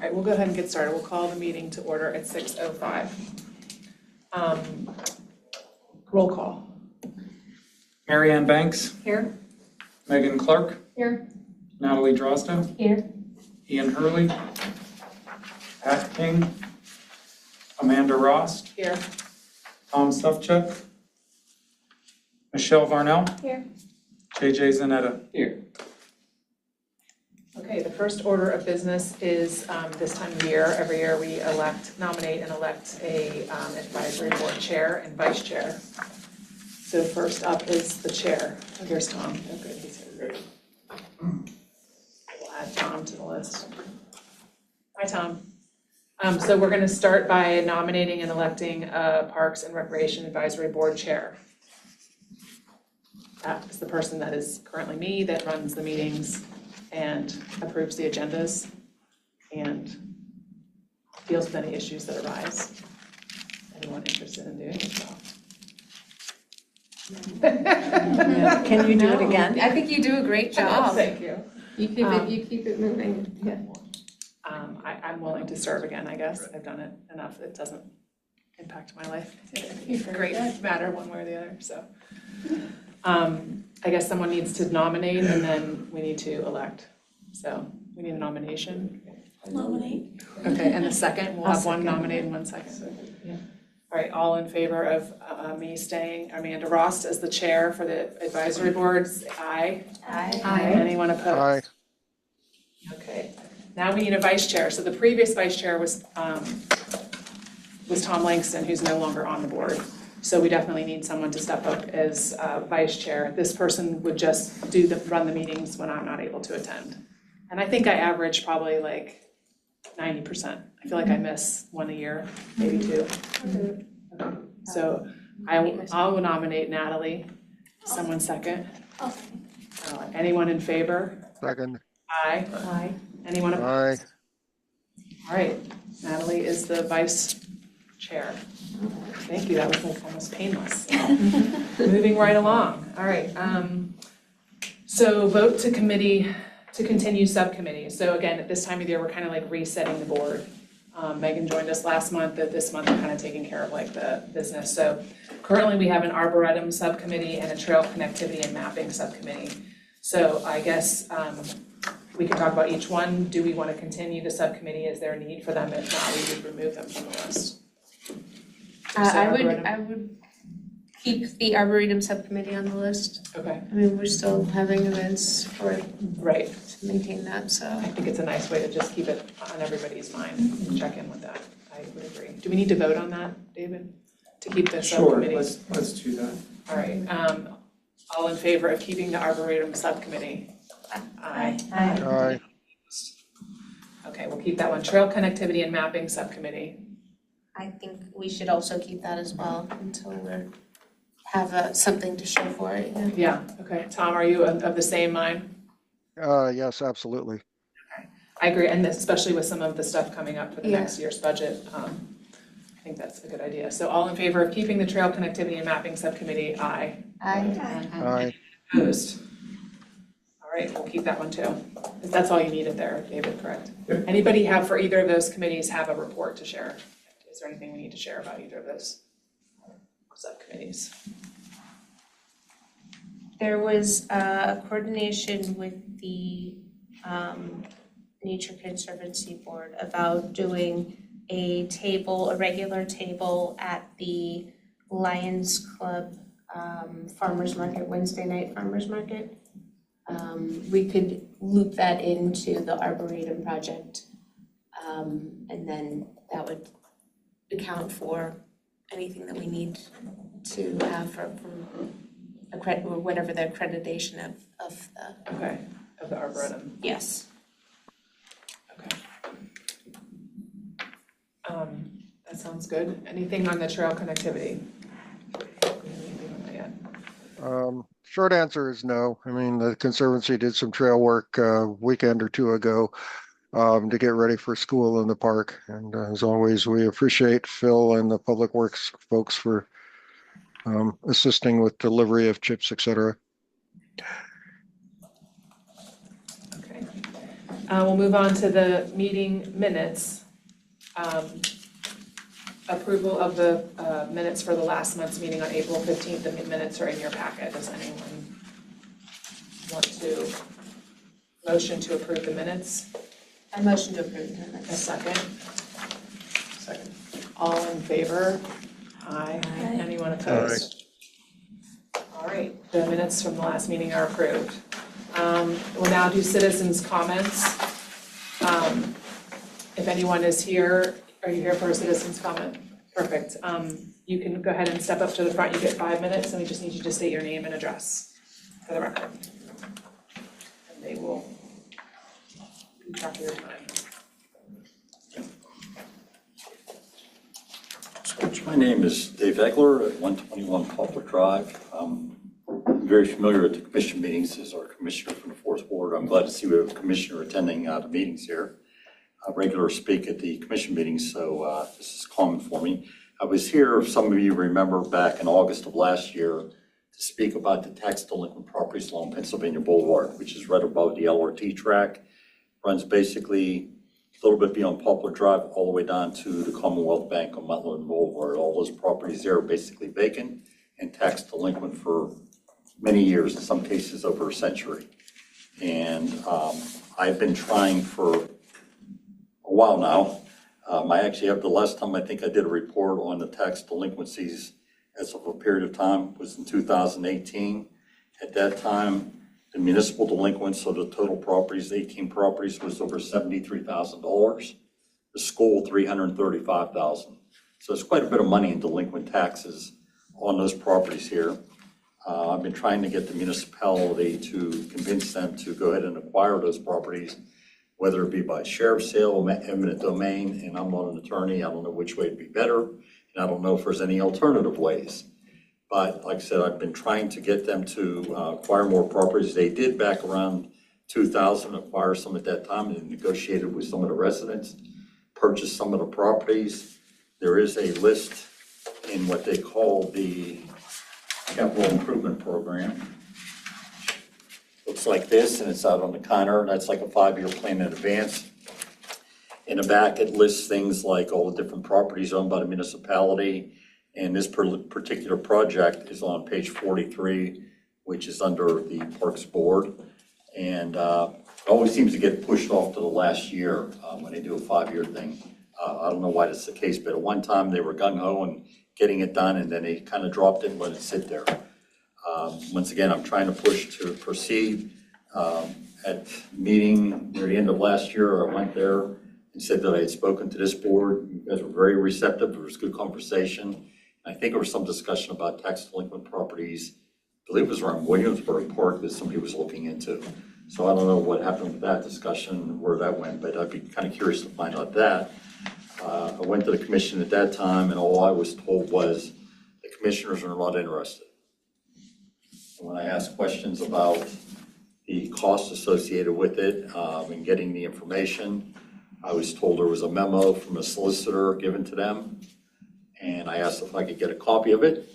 right, we'll go ahead and get started. We'll call the meeting to order at 6:05. Roll call. Mary Ann Banks, Here. Megan Clark, Here. Natalie Drozda, Here. Ian Hurley, Pat King, Amanda Rost, Here. Tom Sufchuk, Michelle Varnell, Here. JJ Zanetta. Here. Okay, the first order of business is this time of year, every year we nominate and elect a advisory board chair and vice chair. So first up is the chair. Oh, here's Tom. Oh, good, he's here. We'll add Tom to the list. Hi, Tom. So we're going to start by nominating and electing a Parks and Recreation Advisory Board chair. That is the person that is currently me, that runs the meetings and approves the agendas and deals with any issues that arise. Anyone interested in doing it? Can you do it again? I think you do a great job. Thank you. You keep it moving. Yeah. I'm willing to serve again, I guess. I've done it enough. It doesn't impact my life. It's a great matter one way or the other, so. I guess someone needs to nominate and then we need to elect. So we need a nomination. Nominate. Okay, and the second, we'll I'll have one second. nominated and one second. Yeah. All right, all in favor of me staying, Amanda Rost as the chair for the advisory boards, aye? Aye. Anyone opposed? Aye. Okay, now we need a vice chair. So the previous vice chair was Tom Langston, who's no longer on the board. So we definitely need someone to step up as vice chair. This person would just run the meetings when I'm not able to attend. And I think I average probably like 90%. I feel like I miss one a year, maybe two. Okay. So I'll nominate Natalie. Someone second? Anyone in favor? Second. Aye. Aye. Anyone opposed? Aye. All right, Natalie is the vice chair. Thank you, that was like almost painless. Moving right along, all right. So vote to continue subcommittee. So again, at this time of year, we're kind of like resetting the board. Megan joined us last month, but this month we're kind of taking care of like the business. So currently we have an arboretum subcommittee and a trail connectivity and mapping subcommittee. So I guess we can talk about each one. Do we want to continue the subcommittee? Is there a need for them? If not, we would remove them from the list. I would keep the Arboretum subcommittee on the list. Okay, I mean, we're still having events for right. to maintain that, so. I think it's a nice way to just keep it on everybody's mind and check in with that. I would agree. Do we need to vote on that, David? To keep the Sure, subcommittee? let's do that. All right, all in favor of keeping the Arboretum subcommittee? Aye. Aye. Okay, we'll keep that one. Trail connectivity and mapping subcommittee. I think we should also keep that as well until we have something to show for it, yeah. Yeah, okay. Tom, are you of the same mind? Yes, absolutely. I agree, and especially with some of the stuff coming up for the Yeah. next year's budget, I think that's a good idea. So all in favor of keeping the trail connectivity and mapping subcommittee, aye. Aye. Opposed? All right, we'll keep that one too. That's all you needed there, David, correct? Yep. Anybody for either of those committees have a report to share? Is there anything we need to share about either of those subcommittees? There was a coordination with the Nature Conservancy Board about doing a regular table at the Lions Club Farmers Market, Wednesday night Farmers Market. We could loop that into the Arboretum project. And then that would account for anything that we need to have for or whatever the accreditation of the, Okay, of the Arboretum, yes. okay. That sounds good. Anything on the trail connectivity? Not yet. Short answer is no. I mean, the Conservancy did some trail work a weekend or two ago to get ready for school in the park. And as always, we appreciate Phil and the Public Works folks for assisting with delivery of chips, et cetera. Okay. We'll move on to the meeting minutes. Approval of the minutes for the last month's meeting on April 15th. The minutes are in your packet. Does anyone want to motion to approve the minutes? I motion to approve the A minutes. second? Second. All in favor? Aye. Aye. Anyone opposed? All right, the minutes from the last meeting are approved. We'll now do citizens' comments. If anyone is here, are you here for a citizens' comment? Perfect. You can go ahead and step up to the front. You get 5 minutes, and we just need you to state your name and address for the record. And they will keep track of your time. My name is Dave Egler at 121 Poplar Drive. I'm very familiar with the commission meetings as our commissioner from the fourth ward. I'm glad to see we have a commissioner attending the meetings here. I regularly speak at the commission meetings, so this is common for me. I was here, if some of you remember, back in August of last year to speak about the tax delinquent properties along Pennsylvania Boulevard, which is right above the LRT track. Runs basically a little bit beyond Poplar Drive, all the way down to the Commonwealth Bank on Mount Boulevard. All those properties there are basically vacant and tax delinquent for many years, in some cases over a century. And I've been trying for a while now. I actually have the last time I think I did a report on the tax delinquencies as of a period of time was in 2018. At that time, the municipal delinquents of the total properties, 18 properties, was over $73,000. The school, $335,000. So it's quite a bit of money in delinquent taxes on those properties here. I've been trying to get the municipality to convince them to go ahead and acquire those properties, whether it be by sheriff's sale, eminent domain, and I'm not an attorney. I don't know which way would be better, and I don't know if there's any alternative ways. But like I said, I've been trying to get them to acquire more properties. They did back around 2000 acquire some at that time and negotiated with some of the residents, purchased some of the properties. There is a list in what they call the capital improvement program. Looks like this, and it's out on the counter. That's like a 5-year plan in advance. In the back, it lists things like all the different properties owned by the municipality. And this particular project is on page 43, which is under the Parks Board. And it always seems to get pushed off to the last year when they do a 5-year thing. I don't know why that's the case, but at one time they were gung-ho and getting it done, and then they kind of dropped it and let it sit there. Once again, I'm trying to push to proceed. At meeting near the end of last year, I went there and said that I had spoken to this board. You guys were very receptive. There was good conversation. I think there was some discussion about tax delinquent properties. I believe it was around Williamsburg Park that somebody was looking into. So I don't know what happened with that discussion, where that went, but I'd be kind of curious to find out that. I went to the commission at that time, and all I was told was the commissioners are not interested. And when I asked questions about the costs associated with it and getting the information, I was told there was a memo from a solicitor given to them. And I asked if I could get a copy of it.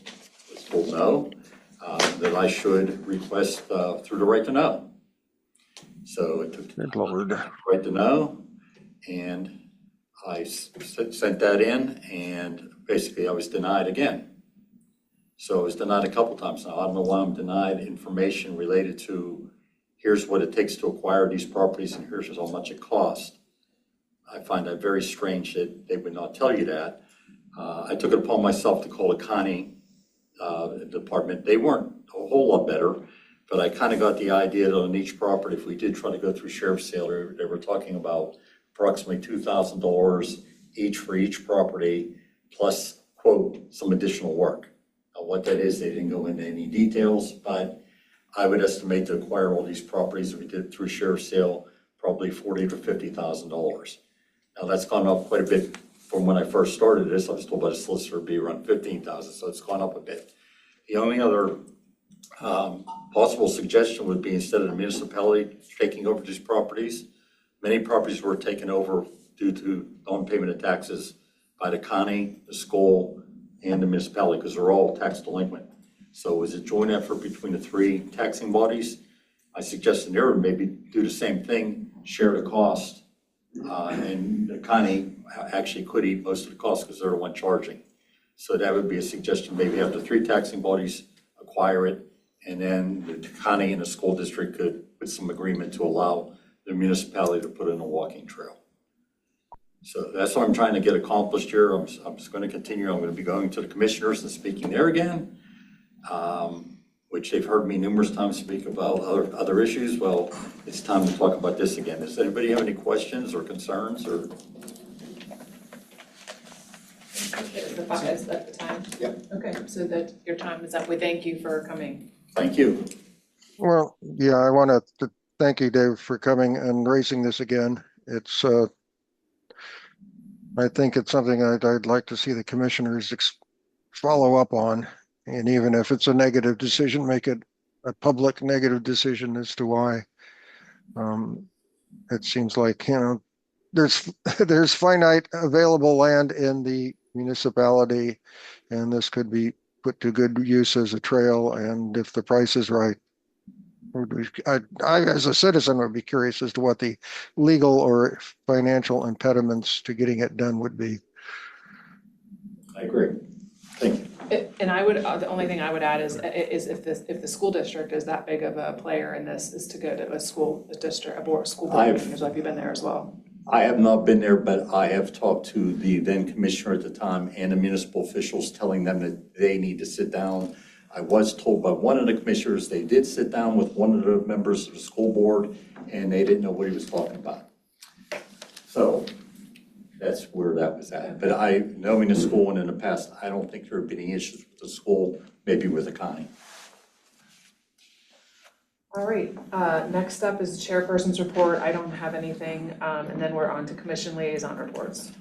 I was told no, that I should request through the right to know. So it took Good Lord. right to know, and I sent that in, and basically I was denied again. So I was denied a couple times now. I don't know why I'm denied information related to here's what it takes to acquire these properties and here's how much it costs. I find that very strange that they would not tell you that. I took it upon myself to call the county department. They weren't a whole lot better, but I kind of got the idea that on each property, if we did try to go through sheriff's sale, they were talking about approximately $2,000 each for each property, plus, quote, some additional work. Now, what that is, they didn't go into any details, but I would estimate to acquire all these properties if we did through sheriff's sale, probably $40,000 to $50,000. Now, that's gone up quite a bit from when I first started this. I was told by the solicitor it'd be around $15,000, so it's gone up a bit. The only other possible suggestion would be, instead of the municipality taking over these properties, many properties were taken over due to non-payment of taxes by the county, the school, and the municipality, because they're all tax delinquent. So as a joint effort between the three taxing bodies, I suggested they would maybe do the same thing, share the cost. And the county actually could eat most of the cost because they're the one charging. So that would be a suggestion, maybe have the 3 taxing bodies acquire it, and then the county and the school district could put some agreement to allow the municipality to put in a walking trail. So that's what I'm trying to get accomplished here. I'm just going to continue. I'm going to be going to the commissioners and speaking there again, which they've heard me numerous times speak about other issues. Well, it's time to talk about this again. Does anybody have any questions or concerns or? Is that the time? Yep. Okay, so that your time is up. We thank you for coming. Thank you. Well, yeah, I want to thank you, Dave, for coming and raising this again. It's, I think it's something I'd like to see the commissioners follow up on. And even if it's a negative decision, make it a public negative decision as to why. It seems like, there's finite available land in the municipality, and this could be put to good use as a trail. And if the price is right, I, as a citizen, would be curious as to what the legal or financial impediments to getting it done would be. I agree. Thank you. And I would, the only thing I would add is if the school district is that big of a player in this, is to go to a school district, a board, school board meeting. Have you been there as well? I have not been there, but I have talked to the then commissioner at the time and the municipal officials telling them that they need to sit down. I was told by one of the commissioners, they did sit down with one of the members of the school board and they didn't know what he was talking about. So that's where that was at. But knowing the school and in the past, I don't think there have been any issues with the school, maybe with the county. All right, next up is the chairperson's report. I don't have anything, and then we're on to commission liaison reports.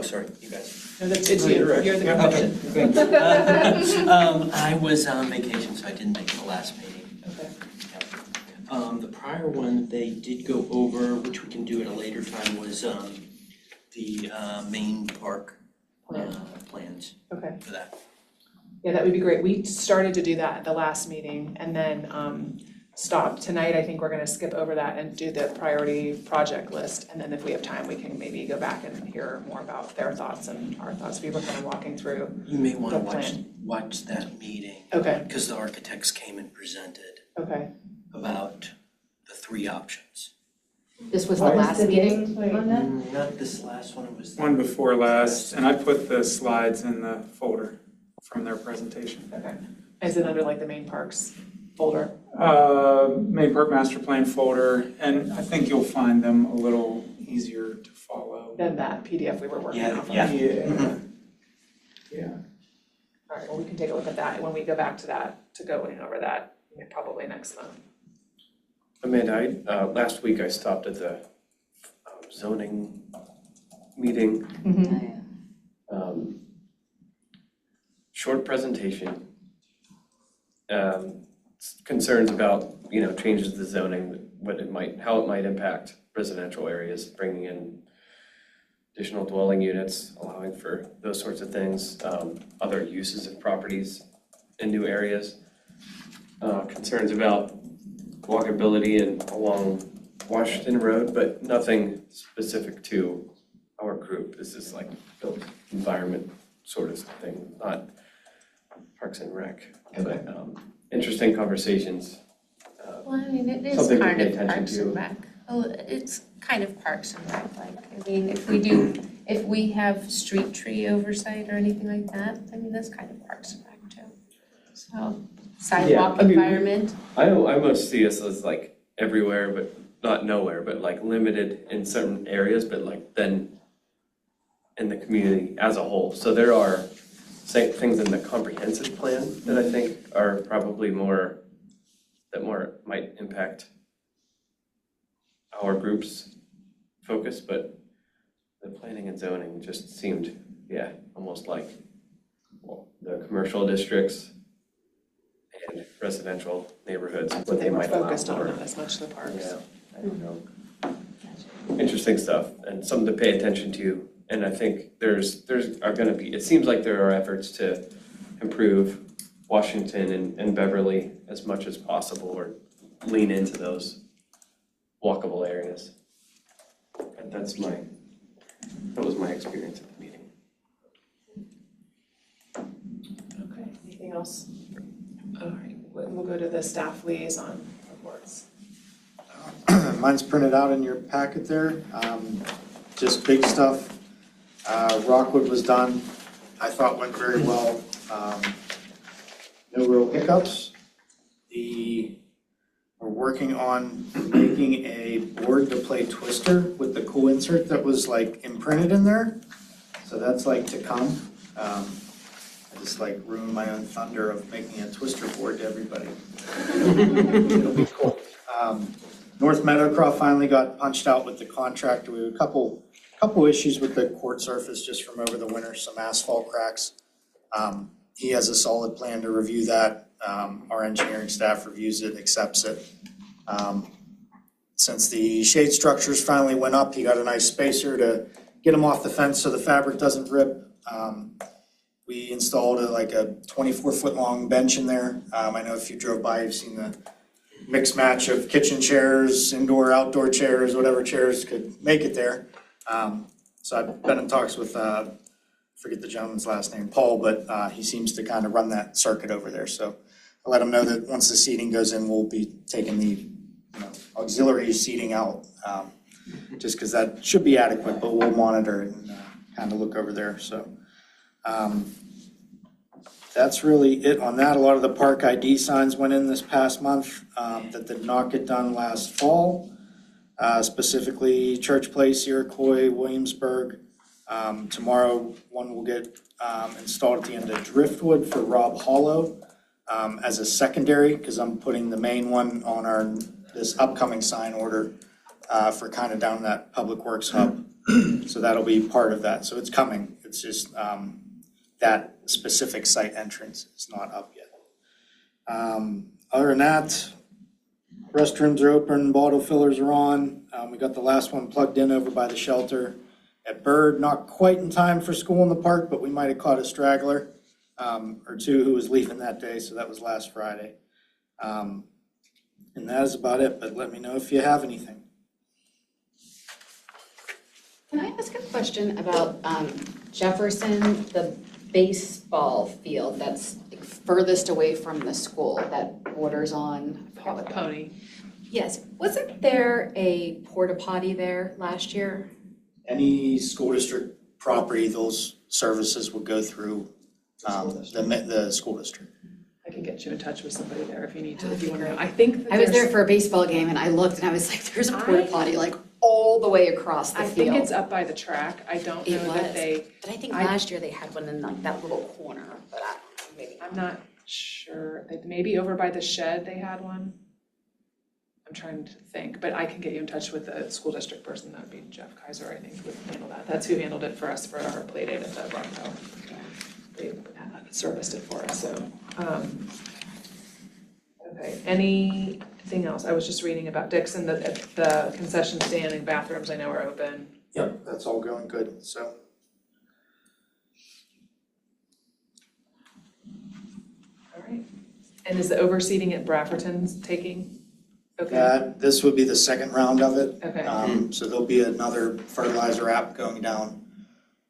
Sorry, you guys. No, it's Oh, you, you're right. you're the Okay, commission. thanks. I was on vacation, so I didn't make the last meeting. Okay. The prior one, they did go over, which we can do at a later time, was the main park plans Okay. for that. Yeah, that would be great. We started to do that at the last meeting and then stopped. Tonight, I think we're gonna skip over that and do the priority project list. And then if we have time, we can maybe go back and hear more about their thoughts and our thoughts. We were kind of walking through. You may want to The plan. watch that meeting. Okay. Because the architects came and presented Okay. about the 3 options. This was the last meeting on that? Not this last one, it was. One before last, and I put the slides in the folder from their presentation. Okay. Is it under like the main parks folder? Main Park Master Plan folder, and I think you'll find them a little easier to follow. Then that PDF we were working Yeah, off of. Yeah. Mhm. Yeah. All right, well, we can take a look at that when we go back to that, to going over that, probably next month. Amanda, last week I stopped at the zoning meeting. Short presentation. Concerns about, changes to zoning, how it might impact residential areas, bringing in additional dwelling units, allowing for those sorts of things, other uses of properties in new areas. Concerns about walkability and along Washington Road, but nothing specific to our group. This is like built environment sort of thing, not Parks and Rec. Okay. But Interesting conversations. Well, I mean, it is Something to kind pay of attention Parks to. and Rec. Oh, it's kind of Parks and Rec, like, I mean, if we have street tree oversight or anything like that, I mean, that's kind of Parks and Rec too. So, sidewalk I mean, environment, I most see us as like everywhere, but not nowhere, but like limited in certain areas, but like then in the community as a whole. So there are things in the comprehensive plan that I think are probably more might impact our group's focus, but the planning and zoning just seemed, almost like, the commercial districts and residential neighborhoods, That's what what they they were might allow focused on, for. not as much the parks. Yeah, I don't know. Interesting stuff and something to pay attention to. And I think there's are gonna be, it seems like there are efforts to improve Washington and Beverly as much as possible, or lean into those walkable areas. And that was my experience at the meeting. Okay, anything else? All right, we'll go to the staff liaison reports. Mine's printed out in your packet there, just big stuff. Rockwood was done, I thought went very well. No real hiccups. We're working on making a board to play Twister with the cool insert that was like imprinted in there. So that's like to come. I just like ruined my own thunder of making a Twister board to everybody. It'll be cool. North Meadowcroft finally got punched out with the contractor. We had a couple issues with the court surface just from over the winter, some asphalt cracks. He has a solid plan to review that. Our engineering staff reviews it, accepts it. Since the shade structures finally went up, he got a nice spacer to get them off the fence so the fabric doesn't rip. We installed a 24-foot long bench in there. I know if you drove by, you've seen the mixed match of kitchen chairs, indoor, outdoor chairs, whatever chairs could make it there. So I've been in talks with, forget the gentleman's last name, Paul, but he seems to kind of run that circuit over there. So I let him know that once the seating goes in, we'll be taking the auxiliary seating out, just because that should be adequate, but we'll monitor it and kind of look over there. So that's really it on that. A lot of the park ID signs went in this past month that did not get done last fall, specifically Church Place, Iroquois, Williamsburg. Tomorrow, one will get installed at the end of Driftwood for Rob Hollow as a secondary, because I'm putting the main one on this upcoming sign order for kind of down that Public Works hub. So that'll be part of that. So it's coming. It's just that specific site entrance is not up yet. Other than that, restrooms are open, bottle fillers are on. We got the last one plugged in over by the shelter at Bird, not quite in time for school in the park, but we might have caught a straggler or two who was leaving that day, so that was last Friday. And that is about it, but let me know if you have anything. Can I ask a question about Jefferson, the baseball field that's furthest away from the school that borders on? Pony. Yes, wasn't there a porta potty there last year? Any school district property, those services would go through the school district. I can get you in touch with somebody there if you need to, That would if you be want to know. great. I think that I was there there's- for a baseball game and I looked and I was like, there's a porta potty like all the way across the I field. think it's up by the track. I don't It know that was. they, But I think I- last year they had one in like that little corner, but I don't know, maybe. I'm not sure. Maybe over by the shed they had one. I'm trying to think, but I can get you in touch with the school district person. That would be Jeff Kaiser, I think, would handle that. That's who handled it for us for our play date at the Bronco. They serviced it for us, so. Okay, anything else? I was just reading about Dixon, the concession stand and bathrooms I know are open. Yep, that's all going good, so. All right. And is the overseeding at Brafferton's taking? Okay, This would be the second round of it. okay. So there'll be another fertilizer app going down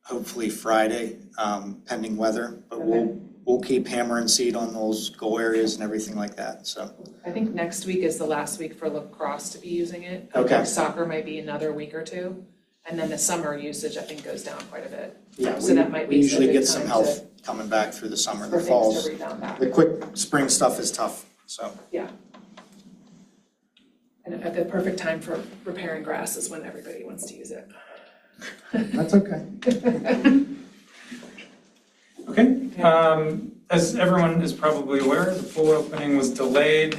hopefully Friday, pending weather. But we'll keep hammering seed on those goal areas and everything like that, so. I think next week is the last week for lacrosse to be using it. I Okay. think soccer might be another week or two. And then the summer usage, I think, goes down quite a bit. Yeah, So that might we be a usually good get some time health coming back through the summer, For the things falls. to rebound back. The quick spring stuff is tough, so. And the perfect time for repairing grass is when everybody wants to use it. That's okay. Okay, as everyone is probably aware, the pool opening was delayed.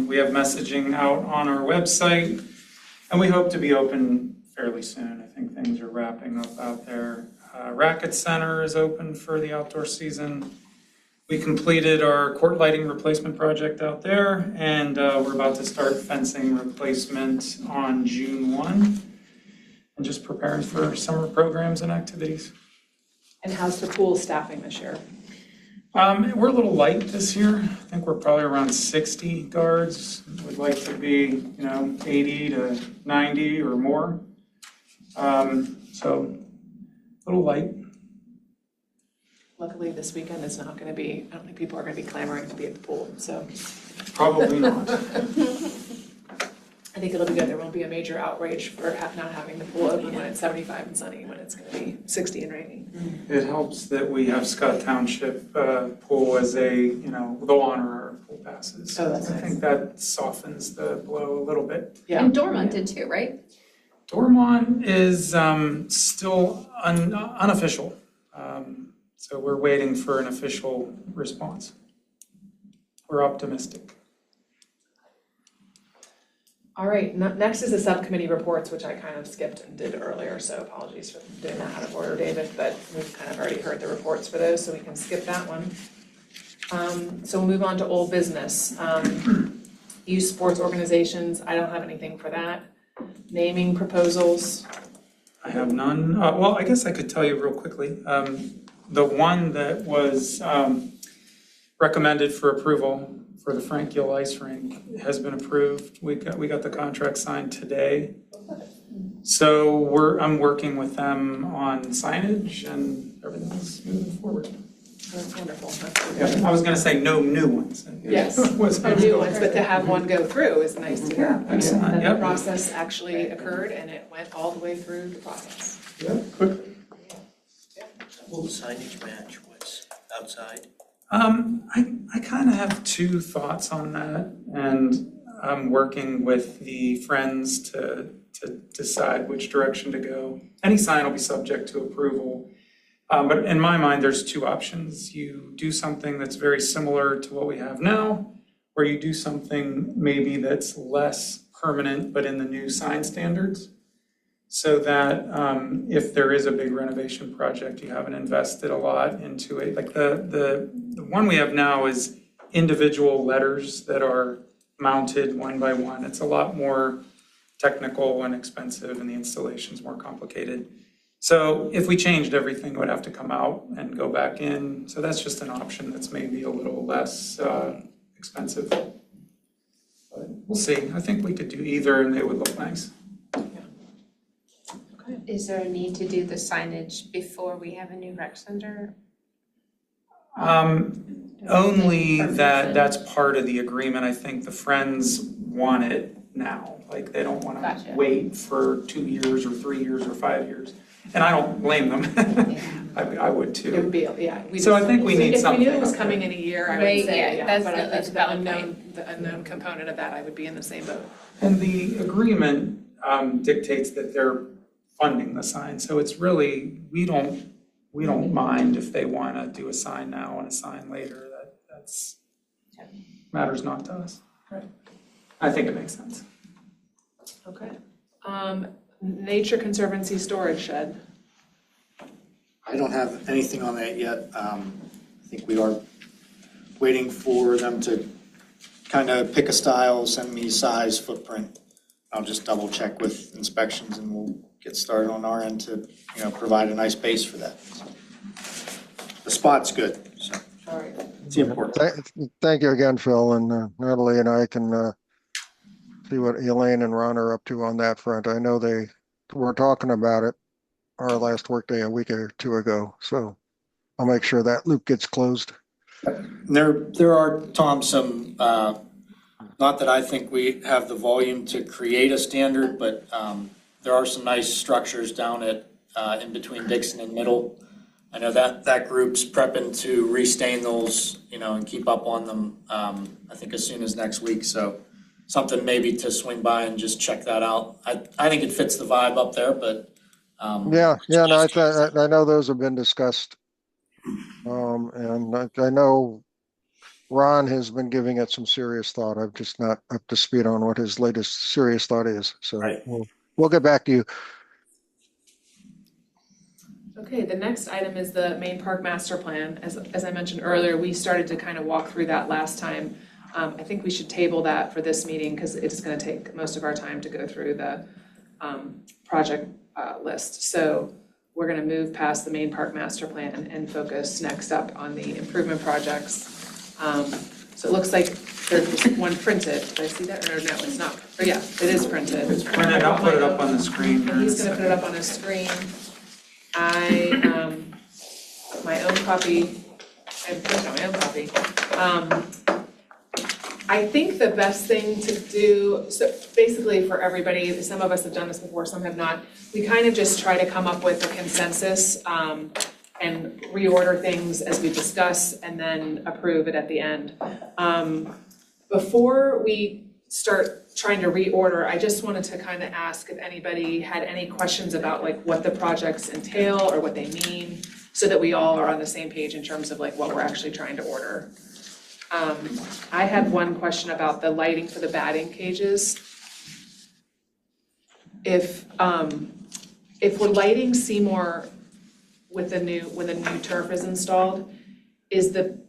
We have messaging out on our website, and we hope to be open fairly soon. I think things are wrapping up out there. Racket Center is open for the outdoor season. We completed our court lighting replacement project out there, and we're about to start fencing replacement on June 1, and just preparing for summer programs and activities. And how's the pool staffing this year? We're a little light this year. I think we're probably around 60 guards. We'd like to be, 80 to 90 or more. So a little light. Luckily, this weekend is not gonna be, I don't think people are gonna be clamoring to be at the pool, so Probably not. I think it'll be good. There won't be a major outrage for not having the pool open when it's 75 and sunny, when it's gonna be 60 and rainy. It helps that we have Scott Township pool as a, they'll honor our pool passes. Oh, that's I think that softens the blow a little bit. Yeah. And Dormont did too, right? Dormont is still unofficial. So we're waiting for an official response. We're optimistic. All right, next is the subcommittee reports, which I kind of skipped and did earlier, so apologies for doing that out of order, David, but we've kind of already heard the reports for those, so we can skip that one. So we'll move on to old business. Youth sports organizations, I don't have anything for that. Naming proposals, I have none. Well, I guess I could tell you real quickly. The one that was recommended for approval for the Frank Gill Ice Rink has been approved. We got the contract signed today. So I'm working with them on signage and everything's moving forward. that's wonderful, that's really Yeah, I was gonna say no new ones. Yes, Was- no new ones, but to have one go through is nice to hear. Excellent, That the yep. process actually occurred and it went all the way through the process. Yeah, quickly. Will the signage match what's outside? I kind of have two thoughts on that, and I'm working with the Friends to decide which direction to go. Any sign will be subject to approval, but in my mind, there's two options. You do something that's very similar to what we have now, or you do something maybe that's less permanent, but in the new sign standards. So that if there is a big renovation project, you haven't invested a lot into it. Like the one we have now is individual letters that are mounted one by one. It's a lot more technical and expensive and the installation's more complicated. So if we changed everything, it would have to come out and go back in. So that's just an option that's maybe a little less expensive. But we'll see. I think we could do either and they would look nice. Is there a need to do the signage before we have a new rec center? Only that's part of the agreement. I think the Friends want it now. Like they don't want to Gotcha. wait for 2 years or 3 years or 5 years. And I don't blame them. I would It too. would be, yeah. we So just- I think we need If we knew it was something. coming in a year, I Right, would say, yeah, yeah, that's but I the- think that's a valid the unknown component of that, I would be in the same boat. And the agreement dictates that they're funding the sign. So it's really, we don't mind if they want to do a sign now and a sign later. That's matters not to us. Right. I think it makes sense. Okay. Nature Conservancy storage shed. I don't have anything on that yet. I think we are waiting for them to kind of pick a style, send me size, footprint. I'll just double check with inspections and we'll get started on our end to, provide a nice base for that. The spot's good, so All right. it's important. Thank you again, Phil, and Natalie and I can see what Elaine and Ron are up to on that front. I know they were talking about it our last workday a week or two ago, so I'll make sure that loop gets closed. There are, Tom, some, not that I think we have the volume to create a standard, but there are some nice structures down at, in between Dixon and Middle. I know that group's prepping to restain those, and keep up on them, I think as soon as next week. So something maybe to swing by and just check that out. I think it fits the vibe up there, but. No, I know those have been discussed. And I know Ron has been giving it some serious thought. I'm just not up to speed on what his latest serious thought is. So Right. we'll get back to you. Okay, the next item is the Main Park Master Plan. As I mentioned earlier, we started to kind of walk through that last time. I think we should table that for this meeting because it's going to take most of our time to go through the project list. So we're gonna move past the main park master plan and focus next up on the improvement projects. So it looks like there's one printed, did I see that, or no, it's not, oh yeah, it is printed. It's printed, I'll put it up on the screen. And he's gonna put it up on his screen. I, my own copy, I printed out my own copy. I think the best thing to do, so basically for everybody, some of us have done this before, some have not, we kind of just try to come up with a consensus, and reorder things as we discuss and then approve it at the end. Before we start trying to reorder, I just wanted to kind of ask if anybody had any questions about like what the projects entail or what they mean, so that we all are on the same page in terms of like what we're actually trying to order. I had one question about the lighting for the batting cages. If we're lighting Seymour when the new turf is installed, is the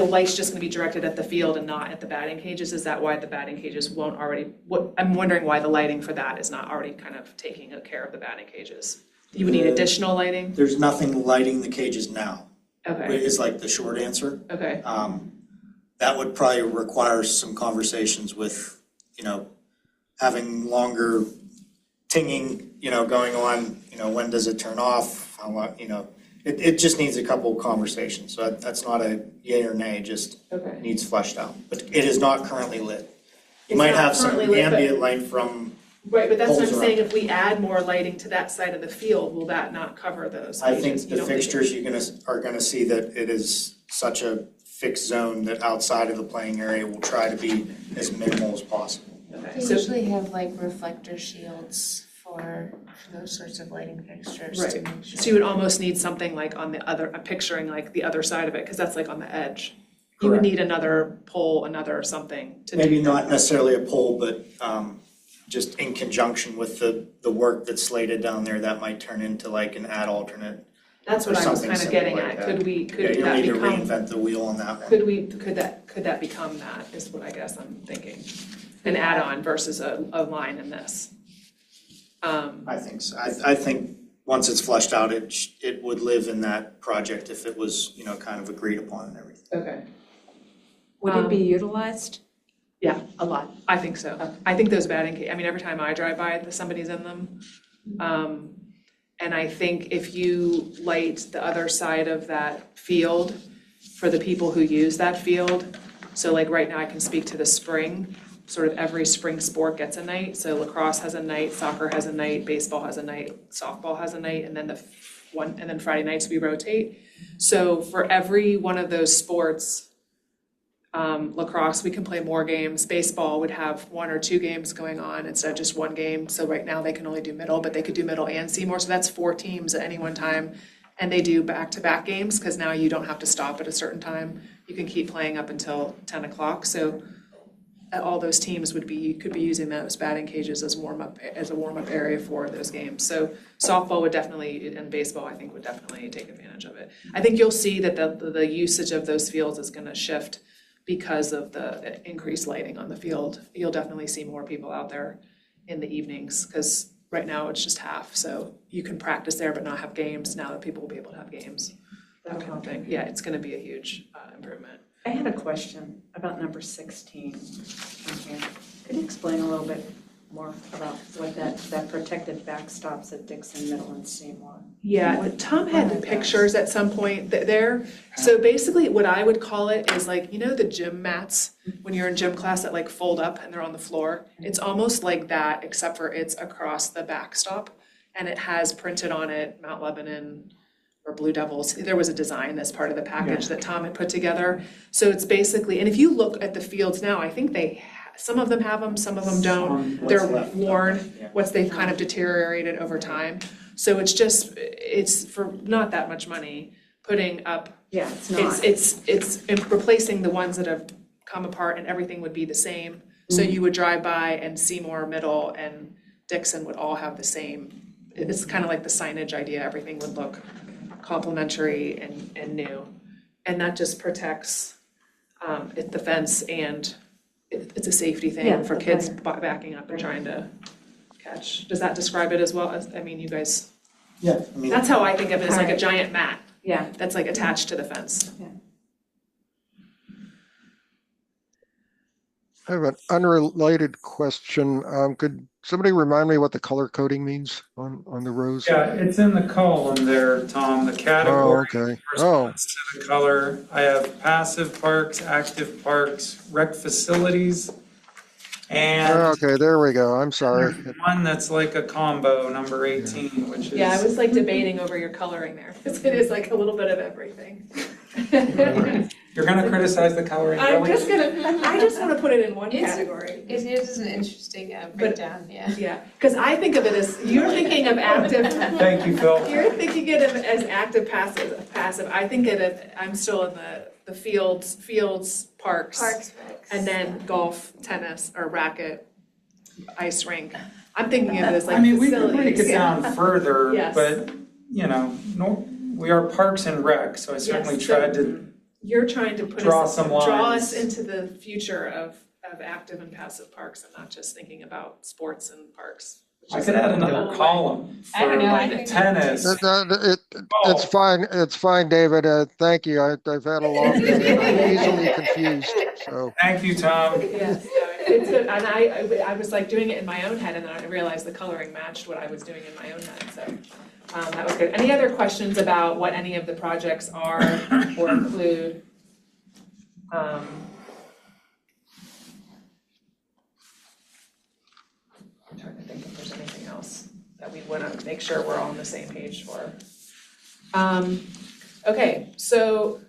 light's just gonna be directed at the field and not at the batting cages? Is that why the batting cages won't already, I'm wondering why the lighting for that is not already kind of taking care of the batting cages. You would need additional lighting? There's nothing lighting the cages now, Okay, is like the short answer. okay, That would probably require some conversations with, having longer tinging, going on, when does it turn off, how long, it just needs a couple of conversations. So that's not a yay or nay, just okay. needs fleshed out. But it is not currently lit. You It's might not have some currently lit, but- ambient light from, Right, but that's what I'm Poles saying, around. if we add more lighting to that side of the field, will that not cover those I cages? think You the don't think it- fixtures are gonna see that it is such a fixed zone that outside of the playing area will try to be as minimal as possible. Okay, They so, usually have like reflector shields for those sorts of lighting fixtures to Right. make sure. so you would almost need something like on the other, I'm picturing like the other side of it, because that's like on the edge. You would Correct. need another pole, another something to do. Maybe not necessarily a pole, but just in conjunction with the work that's slated down there, that might turn into like an ad alternate. That's what or I was something kind of simple getting like at, that. could You'll that need to become, reinvent the wheel on that one. could that become that, is what I guess I'm thinking. An add-on versus a line in this. I think so. I think once it's fleshed out, it would live in that project if it was, kind of agreed upon and everything. Okay. Would it be utilized? Yeah, A lot. I think so. I think those batting I mean, every time I drive by, somebody's in them. And I think if you light the other side of that field for the people who use that field, so like right now I can speak to the spring, sort of every spring sport gets a night. So lacrosse has a night, soccer has a night, baseball has a night, softball has a night, and then Friday nights we rotate. So for every one of those sports, lacrosse, we can play more games. Baseball would have 1 or 2 games going on instead of just 1 game. So right now they can only do middle, but they could do middle and Seymour. So that's 4 teams at any one time. And they do back-to-back games because now you don't have to stop at a certain time. You can keep playing up until 10 o'clock. So all those teams could be using those batting cages as a warm-up area for those games. So softball would definitely, and baseball, I think, would definitely take advantage of it. I think you'll see that the usage of those fields is gonna shift because of the increased lighting on the field. You'll definitely see more people out there in the evenings, because right now it's just half. So you can practice there but not have games. Now that people will be able to have games, that kind of thing. Yeah, it's gonna be a huge improvement. I had a question about number 16 on here. Could you explain a little bit more about what that protected backstops at Dixon, Middle, and Seymour? Yeah, Tom had pictures at some point there. So basically what I would call it is like, the gym mats, when you're in gym class that like fold up and they're on the floor. It's almost like that, except for it's across the backstop. And it has printed on it Mount Lebanon or Blue Devils. There was a design that's part of the package that Tom had put together. So it's basically, and if you look at the fields now, I think some of them have them, some of them don't. They're worn, they've kind of deteriorated over time. So it's for not that much money, putting up, Yeah, it's not. it's replacing the ones that have come apart and everything would be the same. So you would drive by and Seymour, Middle, and Dixon would all have the same. It's kind of like the signage idea, everything would look complementary and new. And that just protects the fence, and it's a safety Yeah, thing for the kids fire. backing up and trying to catch. Does that describe it as well? You guys, Yeah, I mean, That's how I think of it, as like a Alright. giant mat Yeah, that's like attached to the fence. I have an unrelated question. Could somebody remind me what the color coding means on the rows? Yeah, it's in the column there, Tom, the Oh, category okay. Oh, corresponds to the color. I have passive parks, active parks, rec facilities, and okay, there we go. I'm sorry. one that's like a combo, number 18, which is. Yeah, I was like debating over your coloring there, because it is like a little bit of everything. You're gonna criticize the coloring, I'm really? just gonna, I just wanna put it in one It's- category. It is an interesting breakdown, yeah. Yeah, because I think of it as, you're thinking of active, Thank you, Phil. you're thinking of it as active, passive. I think of it, I'm still in the fields, parks. Parks, recs. And then golf, tennis, or racket, ice rink. I'm thinking of it as like I mean, we facilities. could break it down further, Yes. but, we are parks and rec, so I certainly Yes, so- tried to, You're trying to put Draw us, some draw lines. us into the future of active and passive parks and not just thinking about sports and parks. which I is could add a another whole column I don't know, I for think- tennis. It's fine. It's fine, David. Thank you. I've had a long day. and I'm easily confused. So Thank you, Tom. Yes, no, it's good, and I was like doing it in my own head, and then I realized the coloring matched what I was doing in my own head, so. That was good. Any other questions about what any of the projects are or include? I'm trying to think if there's anything else that we wanna make sure we're all on the same page for. Okay, so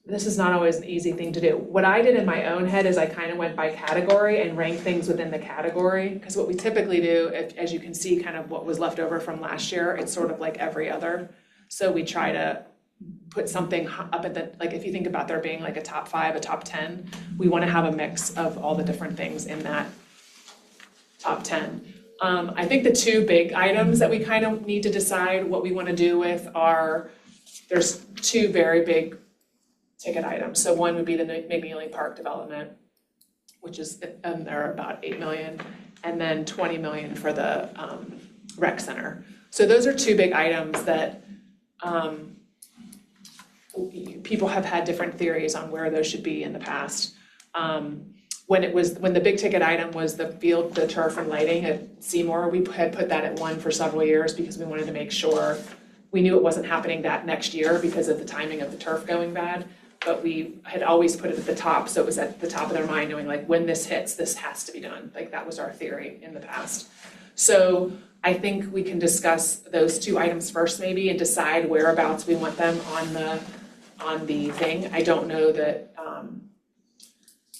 this is not always an easy thing to do. What I did in my own head is I kind of went by category and ranked things within the category. Because what we typically do, as you can see, kind of what was left over from last year, it's sort of like every other. So we try to put something up at the, like if you think about there being like a top 5, a top 10, we want to have a mix of all the different things in that top 10. I think the two big items that we kind of need to decide what we want to do with are, there's two very big ticket items. So one would be the McNeely Park development, which is, they're about 8 million, and then 20 million for the rec center. So those are two big items that people have had different theories on where those should be in the past. When the big ticket item was the field, the turf and lighting at Seymour, we had put that at 1 for several years because we wanted to make sure we knew it wasn't happening that next year because of the timing of the turf going bad. But we had always put it at the top, so it was at the top of their mind, knowing like when this hits, this has to be done. Like that was our theory in the past. So I think we can discuss those two items first maybe and decide whereabouts we want them on the thing. I don't know that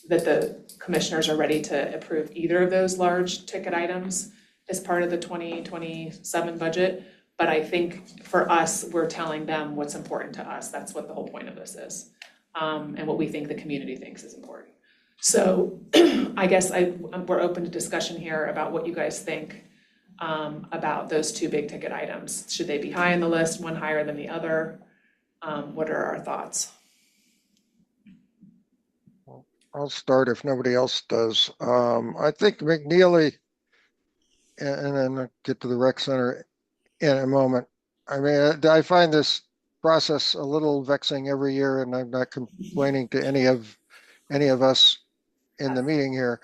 that the commissioners are ready to approve either of those large ticket items as part of the 2027 budget. But I think for us, we're telling them what's important to us. That's what the whole point of this is. And what we think the community thinks is important. So I guess we're open to discussion here about what you guys think about those two big ticket items. Should they be high on the list, one higher than the other? What are our thoughts? I'll start if nobody else does. I think McNeely, and then I'll get to the rec center in a moment. I mean, I find this process a little vexing every year, and I'm not complaining to any of us in the meeting here.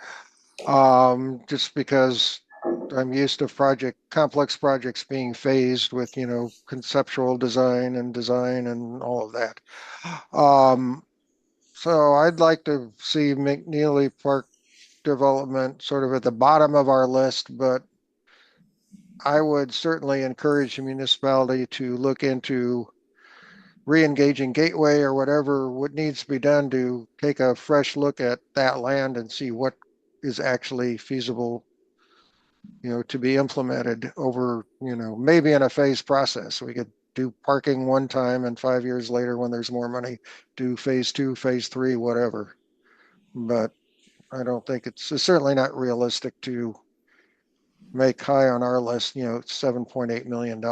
Just because I'm used to complex projects being phased with, conceptual design and all of that. So I'd like to see McNeely Park development sort of at the bottom of our list, but I would certainly encourage the municipality to look into re-engaging Gateway or whatever what needs to be done to take a fresh look at that land and see what is actually feasible, to be implemented over, maybe in a phased process. We could do parking one time and 5 years later when there's more money, do phase 2, phase 3, whatever. But I don't think it's certainly not realistic to make high on our list, $7.8 million.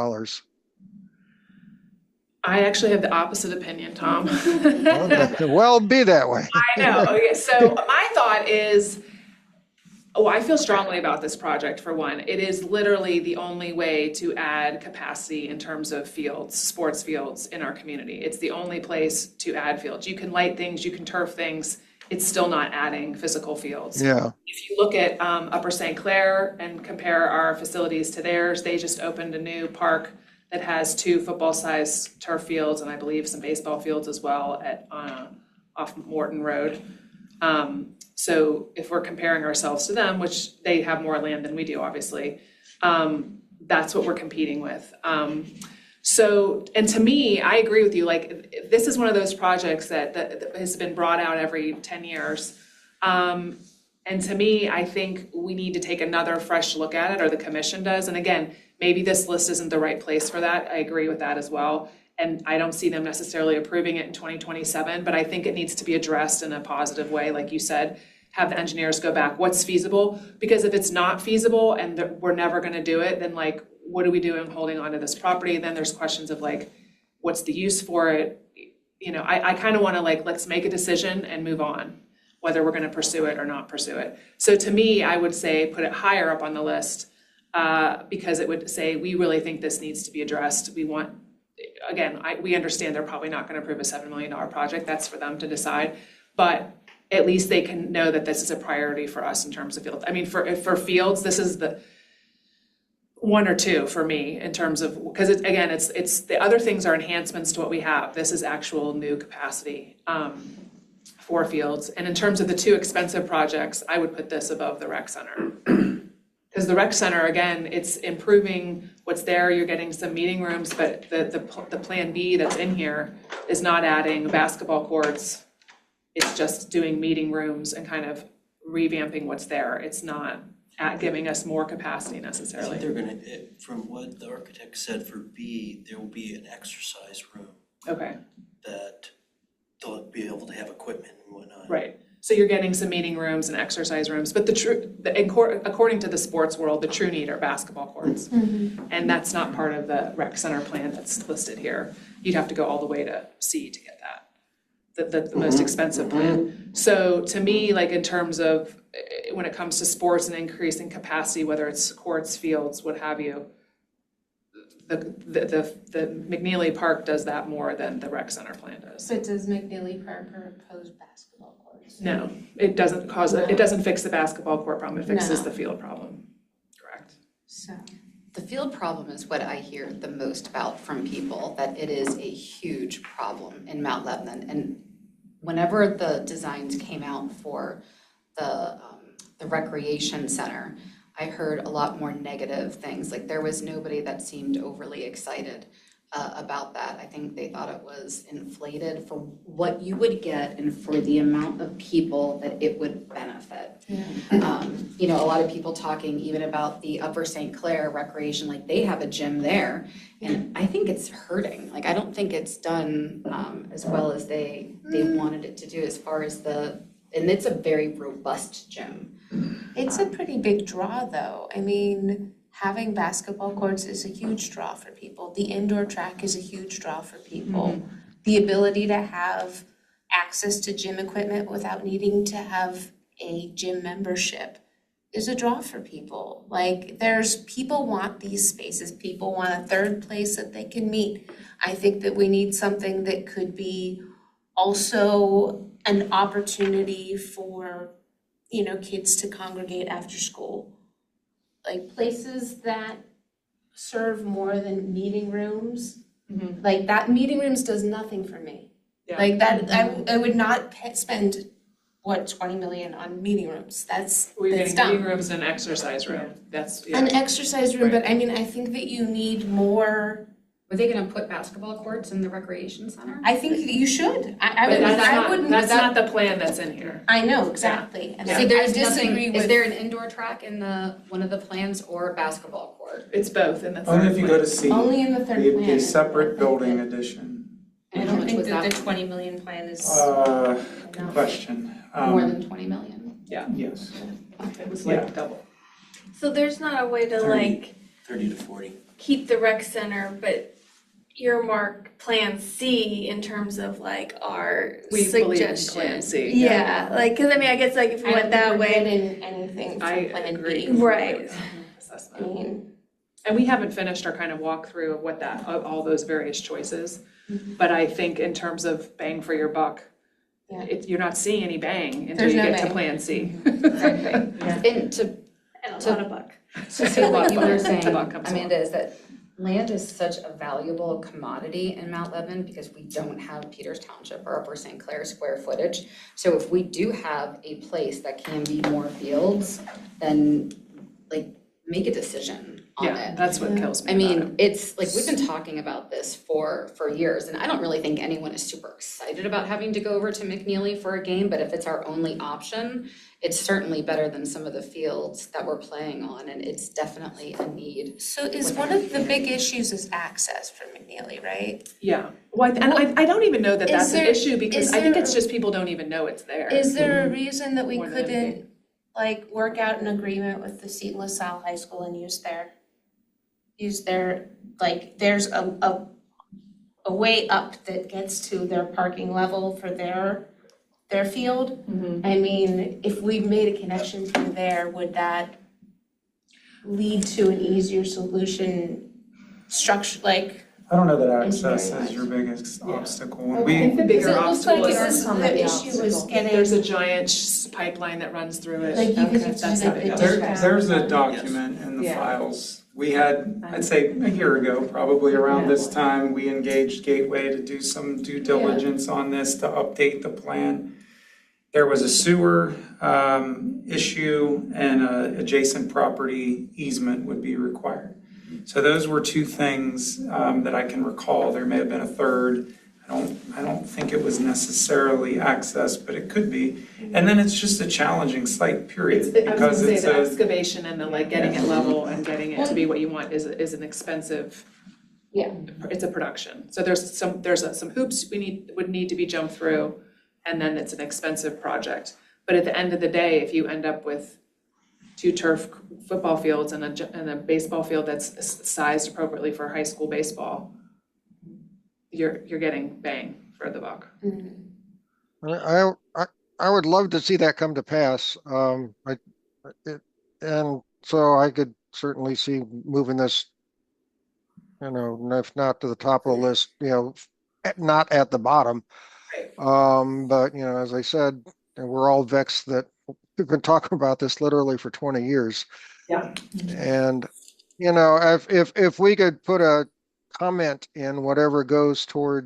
I actually have the opposite opinion, Tom. Well, be that way. I know. Okay, so my thought is, Oh, I feel strongly about this project, for one. It is literally the only way to add capacity in terms of fields, sports fields in our community. It's the only place to add fields. You can light things, you can turf things, it's still not adding physical fields. Yeah, If you look at Upper St. Clair and compare our facilities to theirs, they just opened a new park that has 2 football-sized turf fields and I believe some baseball fields as well at off Morton Road. So if we're comparing ourselves to them, which they have more land than we do, obviously, that's what we're competing with. So, and to me, I agree with you, like, this is one of those projects that has been brought out every 10 years. And to me, I think we need to take another fresh look at it, or the commission does. And again, maybe this list isn't the right place for that. I agree with that as well. And I don't see them necessarily approving it in 2027, but I think it needs to be addressed in a positive way, like you said, have the engineers go back, what's feasible? Because if it's not feasible and we're never gonna do it, then like, what are we doing holding on to this property? Then there's questions of like, what's the use for it? You know, I kind of wanna like, let's make a decision and move on, whether we're gonna pursue it or not pursue it. So to me, I would say put it higher up on the list, because it would say, we really think this needs to be addressed. We want, again, we understand they're probably not gonna approve a $7 million project, that's for them to decide. But at least they can know that this is a priority for us in terms of fields. I mean, for fields, this is the 1 or 2 for me in terms of, because it's the other things are enhancements to what we have. This is actual new capacity for fields. And in terms of the 2 expensive projects, I would put this above the rec center. Because the rec center, again, it's improving what's there, you're getting some meeting rooms, but the plan B that's in here is not adding basketball courts. It's just doing meeting rooms and kind of revamping what's there. It's not giving us more capacity I necessarily. think they're gonna, from what the architect said for B, there will be an exercise room Okay, that they'll be able to have equipment and whatnot. right. So you're getting some meeting rooms and exercise rooms, but according to the sports world, the true need are basketball courts. And that's not part of the rec center plan that's listed here. You'd have to go all the way to C to get that. The most expensive plan. So to me, like in terms of, when it comes to sports and increasing capacity, whether it's courts, fields, what have you, the McNeely Park does that more than the rec center plan does. But does McNeely Park propose basketball courts? No, it doesn't it doesn't fix the basketball court problem, it fixes No. the field problem. Correct. So, The field problem is what I hear the most about from people, that it is a huge problem in Mount Lebanon. And whenever the designs came out for the recreation center, I heard a lot more negative things. Like there was nobody that seemed overly excited about that. I think they thought it was inflated for what you would get and for the amount of people that it would benefit. You know, a lot of people talking even about the Upper St. Clair recreation, like they have a gym there. And I think it's hurting. Like I don't think it's done as well as they wanted it to do as far as and it's a very robust gym. it's a pretty big draw though. I mean, having basketball courts is a huge draw for people. The indoor track is a huge draw for people. The ability to have access to gym equipment without needing to have a gym membership is a draw for people. Like people want these spaces, people want a third place that they can meet. I think that we need something that could be also an opportunity for, you know, kids to congregate after school. Like places that serve more than meeting rooms. Like that, meeting rooms does nothing for me. Yeah. Like that, I would not spend, 20 million on meeting rooms, that's We're that's getting meeting dumb. rooms and an exercise room, that's, yeah. An exercise room, but I mean, I think that you need more, Were they gonna put basketball courts in the recreation center? I think that you should, I But wouldn't. that's not the plan that's in here. I know, exactly, and Yeah. So I there's disagree nothing, with. is there an indoor track in one of the plans or a basketball court? It's both in the third Only if you go plan. to C, Only in the third plan. a separate building addition. I And how don't much think was that that? the 20 million plan is Good enough. question. More than 20 million? Yes. It was Yeah. like double. So there's not a way to 30. like 30 to 40. keep the rec center, but earmark Plan C in terms of like our We believe in suggestion. Plan C, Yeah, like, cause I mean, I guess like if we went that way, getting anything from I Plan agree. B. right, I Assessment. mean, And we haven't finished our kind of walkthrough of what that, of all those various choices. But I think in terms of bang for your buck, Yeah. you're not seeing any bang until There's you no get to bang. Plan C. Exactly. Yeah. And to and a lot of buck. to say what you were Buck saying, comes along. Amanda, is that land is such a valuable commodity in Mount Lebanon because we don't have Peters Township or Upper St. Clair square footage. So if we do have a place that can be more fields, then like make a decision on Yeah, it. that's what kills me I about it. mean, it's like, we've been talking about this for years, and I don't really think anyone is super excited about having to go over to McNeely for a game, but if it's our only option, it's certainly better than some of the fields that we're playing on, and it's definitely a need. so is one of the big issues is access for McNeely, right? Yeah, well, and I don't even know that Is that's an there- issue because is I think there- it's just people don't even know it's there. Is there a reason that we More than anything. couldn't like work out an agreement with the Seton LaSalle High School and use their, like, there's a way up that gets to their parking level for their field? I mean, if we made a connection through there, would that lead to an easier solution structure, like? I don't know that access Engineering-wise. is your biggest Yeah. obstacle. I think the bigger Because it looks like obstacle it is was, some of the the issue was obstacle. getting, there's a giant pipeline that runs through it. like, you could Okay, just do that's how like it the goes. dispatch. There's a document in the Yeah. files. We had, I'd say a year ago, probably around this time, we engaged Gateway to do some due diligence on this, to update the plan. There was a sewer issue and a adjacent property easement would be required. So those were two things that I can recall. There may have been a third. I don't think it was necessarily access, but it could be. And then it's just a challenging site, period, I was gonna because say it's the a, excavation and the like getting it level and getting it to be what you want is an expensive. Yeah. It's a production. So there's some hoops would need to be jumped through, and then it's an expensive project. But at the end of the day, if you end up with 2 turf football fields and a baseball field that's sized appropriately for high school baseball, you're getting bang for the buck. I would love to see that come to pass. And so I could certainly see moving this, if not to the top of the list, not at the bottom. But, as I said, we're all vexed that we've been talking about this literally for 20 years. Yeah. And, if we could put a comment in whatever goes to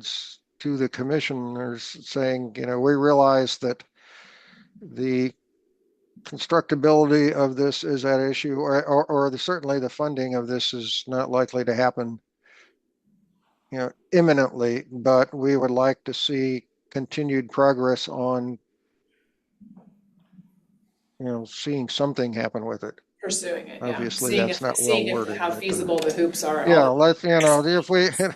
the commissioners saying, we realize that the constructability of this is at issue, or certainly the funding of this is not likely to happen, imminently, but we would like to see continued progress on, seeing something happen with it. Pursuing it, yeah. Obviously, Seeing that's if- not seeing well worded, how but, feasible the hoops are. Yeah, if we, Can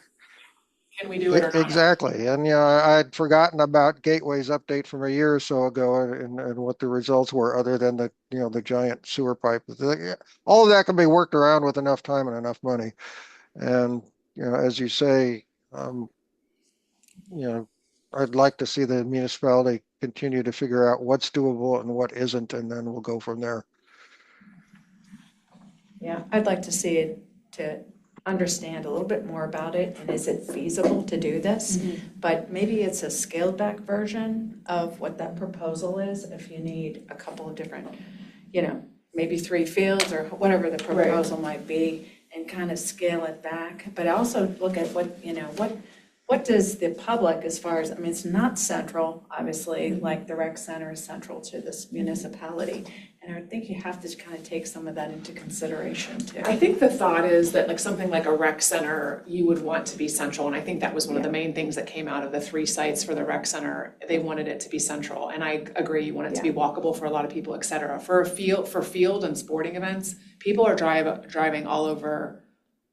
we do it or not? exactly. And, I'd forgotten about Gateway's update from a year or so ago and what the results were, other than the giant sewer pipe. All of that can be worked around with enough time and enough money. And, as you say, I'd like to see the municipality continue to figure out what's doable and what isn't, and then we'll go from there. Yeah, I'd like to see it, to understand a little bit more about it, and is it feasible to do this? But maybe it's a scaled back version of what that proposal is, if you need a couple of different, maybe 3 fields or whatever the proposal might be, and kind of scale it back, but also look at what does the public, as far as, it's not central, obviously, like the rec center is central to this municipality. And I think you have to kind of take some of that into consideration too. I think the thought is that something like a rec center, you would want to be central, and I think that was one of the main things that came out of the 3 sites for the rec center. They wanted it to be central, and I agree, you want it to be walkable for a lot of people, et cetera. For field and sporting events, people are driving all over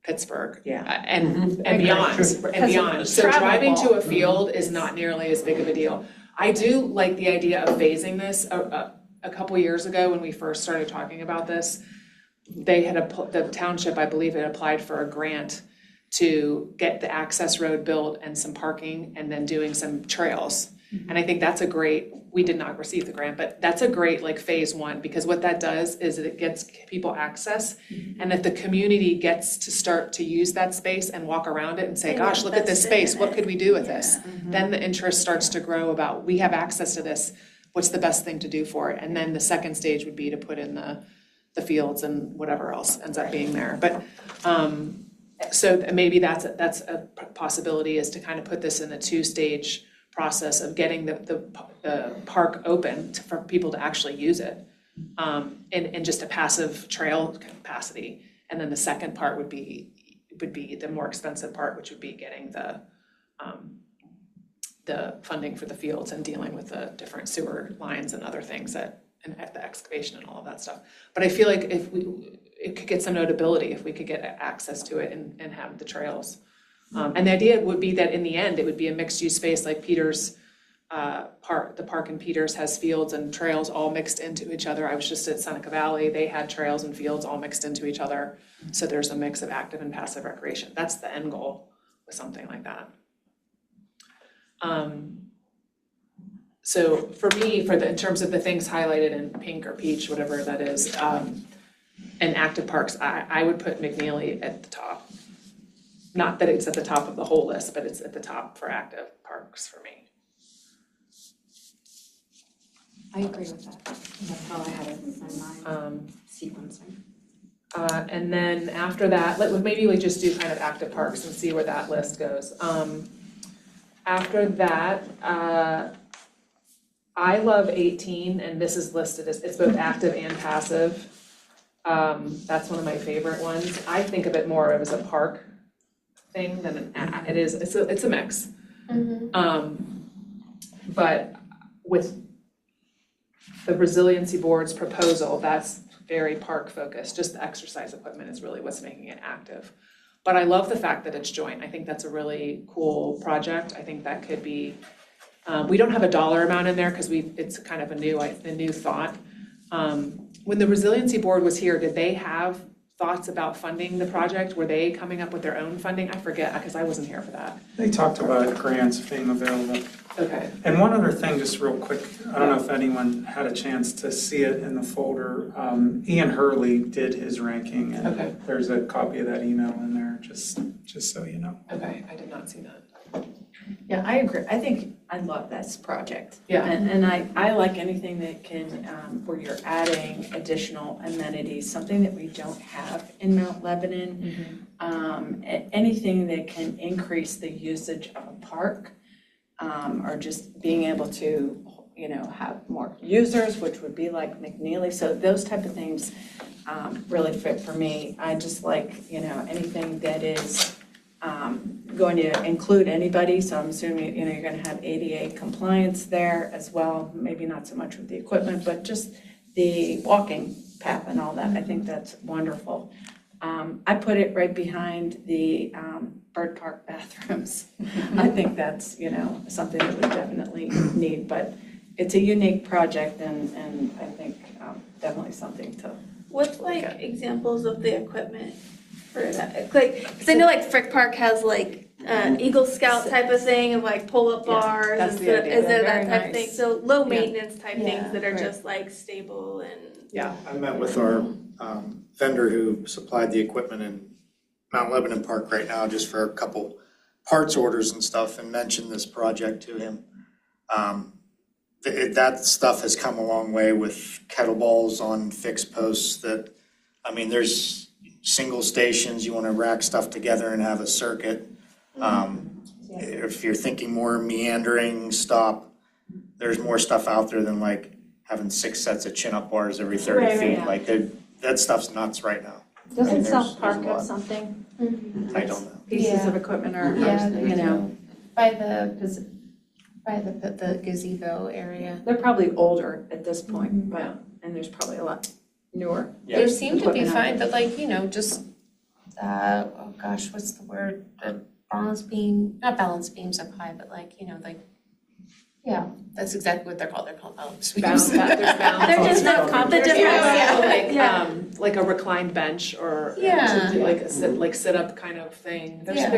Pittsburgh. And beyond, So travel driving to ball. a field is not nearly as big of a deal. I do like the idea of phasing this. A couple years ago, when we first started talking about this, they had the township, I believe, had applied for a grant to get the access road built and some parking and then doing some trails. And I think that's a great, we did not receive the grant, but that's a great like phase one, because what that does is that it gets people access. And if the community gets to start to use that space and walk around it and say, gosh, look at this space, what could we do with this? Then the interest starts to grow about, we have access to this, what's the best thing to do for it? And then the second stage would be to put in the fields and whatever else ends up being there. But so maybe that's a possibility, is to kind of put this in a two-stage process of getting the park open for people to actually use it in just a passive trail capacity. And then the second part would be the more expensive part, which would be getting the funding for the fields and dealing with the different sewer lines and other things and the excavation and all of that stuff. But I feel like it could get some notability if we could get access to it and have the trails. And the idea would be that in the end, it would be a mixed-use space like Peters Park. The park in Peters has fields and trails all mixed into each other. I was just at Seneca Valley. They had trails and fields all mixed into each other. So there's a mix of active and passive recreation. That's the end goal with something like that. So for me, in terms of the things highlighted in pink or peach, whatever that is, and active parks, I would put McNeely at the top. Not that it's at the top of the whole list, but it's at the top for active parks for me. I agree with that. That's how I had it in mind, sequencing. And then after that, maybe we just do kind of active parks and see where that list goes. After that, I love 18, and this is listed as, it's both active and passive. That's one of my favorite ones. I think of it more as a park thing than it's a mix. But with the Resiliency Board's proposal, that's very park focused. Just the exercise equipment is really what's making it active. But I love the fact that it's joint. I think that's a really cool project. I think that could be, we don't have a dollar amount in there because it's kind of a new thought. When the Resiliency Board was here, did they have thoughts about funding the project? Were they coming up with their own funding? I forget, because I wasn't here for that. They talked about grants being available. Okay. And one other thing, just real quick, I don't know if anyone had a chance to see it in the folder. Ian Hurley did his ranking, and Okay. there's a copy of that email in there, just so you know. Okay, I did not see that. Yeah, I agree. I love this project. Yeah. And I like anything that can, where you're adding additional amenities, something that we don't have in Mount Lebanon. Anything that can increase the usage of a park, or just being able to, have more users, which would be like McNeely. So those type of things really fit for me. I just like, anything that is going to include anybody, so I'm assuming, you're gonna have ADA compliance there as well, maybe not so much with the equipment, but just the walking path and all that. I think that's wonderful. I put it right behind the bird park bathrooms. I think that's, something that we definitely need, but it's a unique project and I think definitely something to. What's like examples of the equipment for that? Like, because I know like Frick Park has like Eagle Scout type of thing of like pull-up bars. that's and the so- idea. Is there Very that type of nice. thing? So low maintenance type Yeah, things that are right. just like stable and. Yeah. I met with our vendor who supplied the equipment in Mount Lebanon Park right now, just for a couple parts orders and stuff, and mentioned this project to him. That stuff has come a long way with kettlebells on fixed posts that, there's single stations, you wanna rack stuff together and have a circuit. If you're thinking more meandering stop, there's more stuff out there than like having 6 sets of chin-up bars every 30 Right, feet. yeah. Like that stuff's nuts right now. Doesn't there's South a Park lot. have something? I don't know. Pieces of equipment or, Yeah, they do. By the gazebo area. they're probably older at this point, but, and there's probably a lot newer. Yeah. They seem to be Equipment out fine, there. but like, just, oh gosh, what's the word? The balance beam, not balance beams up high, but like, That's exactly what they're called balance sweeps. There's bounds. They're just not complicated. Like a reclined bench or Yeah. like a sit up kind of thing. Yeah.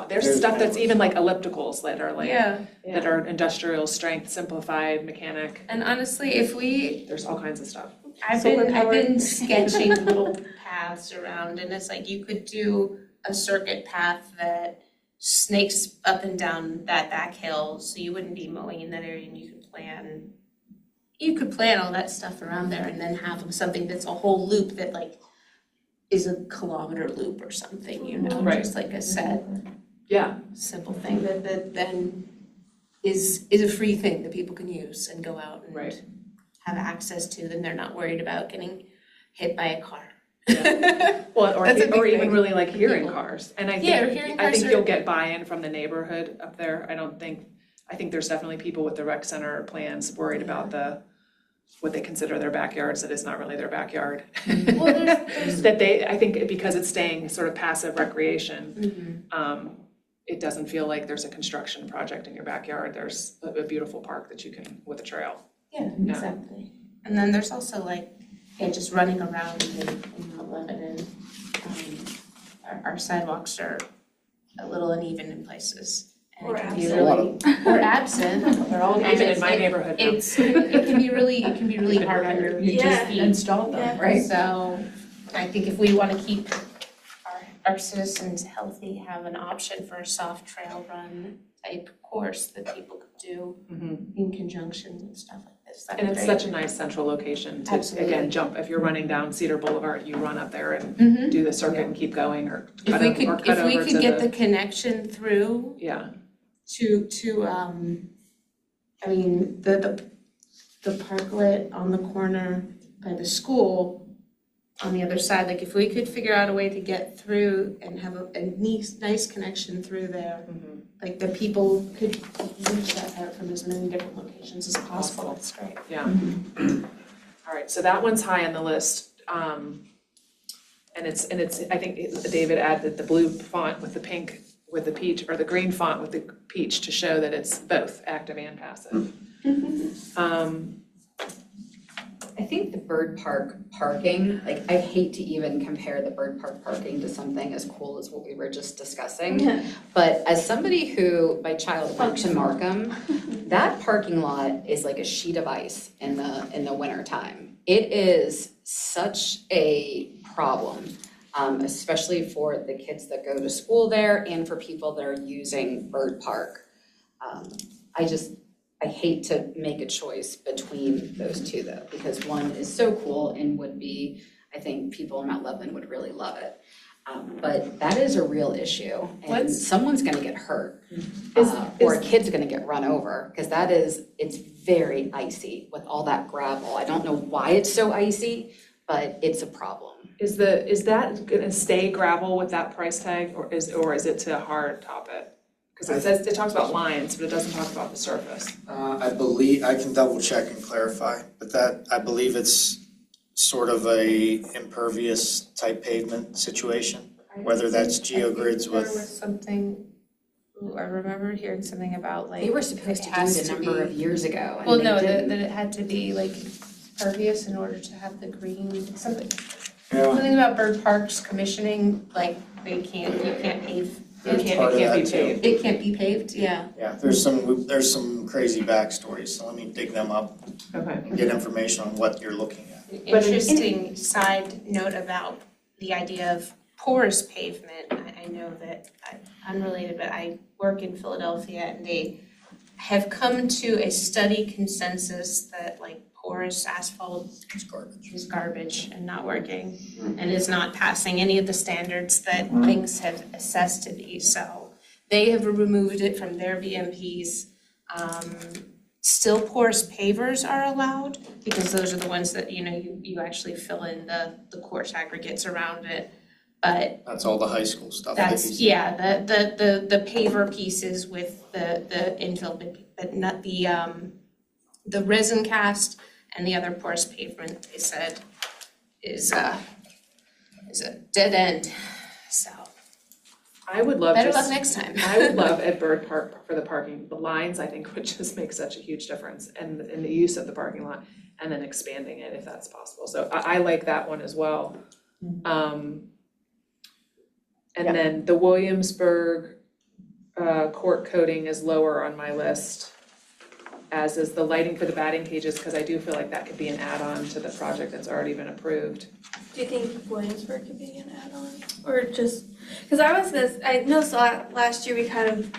There's stuff that's even like ellipticals that are like, Yeah, that are industrial strength, simplified, mechanic. and honestly, if we, There's all kinds of stuff. I've been sketching little paths around, and it's like you could do a circuit path that snakes up and down that back hill, so you wouldn't be mowing in that area, and you could plan all that stuff around there and then have something that's a whole loop that like is a kilometer loop or something, you know, Right. just like a set Yeah, simple thing that then is a free thing that people can use and go out and Right. have access to, then they're not worried about getting hit by a car. well, That's a big or even thing really like for hearing people. cars. And I Yeah, or hearing I cars think are- you'll get buy-in from the neighborhood up there. I think there's definitely people with the rec center plans worried about what they consider their backyards that is not really their backyard. Well, there's That I think because it's staying sort of passive recreation, it doesn't feel like there's a construction project in your backyard. There's a beautiful park that you can, with a trail. Yeah, exactly. And then there's also like, just running around in Mount Lebanon. Our sidewalks are a little uneven in places. And it can be really, or absent. They're all And even in it's- my neighborhood now. it can be really hard on your Yeah. feet. Install them, Yeah. right? So I think if we wanna keep our citizens healthy, have an option for a soft trail run type course that people could do in conjunction with stuff like this. That'd And be it's great. such a nice central location to, Absolutely. again, jump, if you're running down Cedar Boulevard, you run up there and Mhm. do the circuit and keep going, or If cut we over, or could, cut if we over could to get the connection through yeah, to I mean, the parklet on the corner by the school on the other side, like if we could figure out a way to get through and have a nice connection through there, like the people could reach that out from as many different locations as possible, that's great. yeah. All right, so that one's high on the list. And it's, I think David added the blue font with the pink, with the peach, or the green font with the peach to show that it's both active and passive. I think the bird park parking, like I hate to even compare the bird park parking to something as cool as what we were just discussing. Yeah. But as somebody who, my child went to Markham, that parking lot is like a sheet of ice in the winter time. It is such a problem, especially for the kids that go to school there and for people that are using Bird Park. I hate to make a choice between those two though, because one is so cool and would be, I think people in Mount Lebanon would really love it. But that is a real issue and someone's gonna get hurt. Or a kid's gonna get run over, because it's very icy with all that gravel. I don't know why it's so icy, but it's a problem. Is that gonna stay gravel with that price tag, or is it to hard top it? Because it talks about lines, but it doesn't talk about the surface. I believe, I can double check and clarify, but I believe it's sort of a impervious type pavement situation, whether that's geogrids There with. was something, I remember hearing something about like. They were supposed to do it a number of years ago Well, and no, they didn't. that it had to be like pervious in order to have the green, something. Yeah. Something about bird parks commissioning, like you can't pave. That's It part of can't be that too. paved. It can't be paved, yeah. Yeah, there's some crazy backstories, so let me dig them up Okay. and get information on what you're looking at. Interesting side note about the idea of porous pavement. I know that, unrelated, but I work in Philadelphia and they have come to a study consensus that like porous asphalt It's garbage. is garbage and not working and is not passing any of the standards that things have assessed to be. So they have removed it from their BMPs. Still porous pavers are allowed because those are the ones that, you actually fill in the coarse aggregates around it. But That's all the high school stuff. that's, yeah, the paver pieces with the infill, but not the resin cast and the other porous pavement, they said, is a dead end, so. I would love Better just. luck next time. I would love at Bird Park for the parking, the lines, I think would just make such a huge difference and the use of the parking lot and then expanding it if that's possible. So I like that one as well. And then the Williamsburg court coating is lower on my list, as is the lighting for the batting cages, because I do feel like that could be an add-on to the project that's already been approved. Do you think Williamsburg could be an add-on, or just, cause I know last year we kind of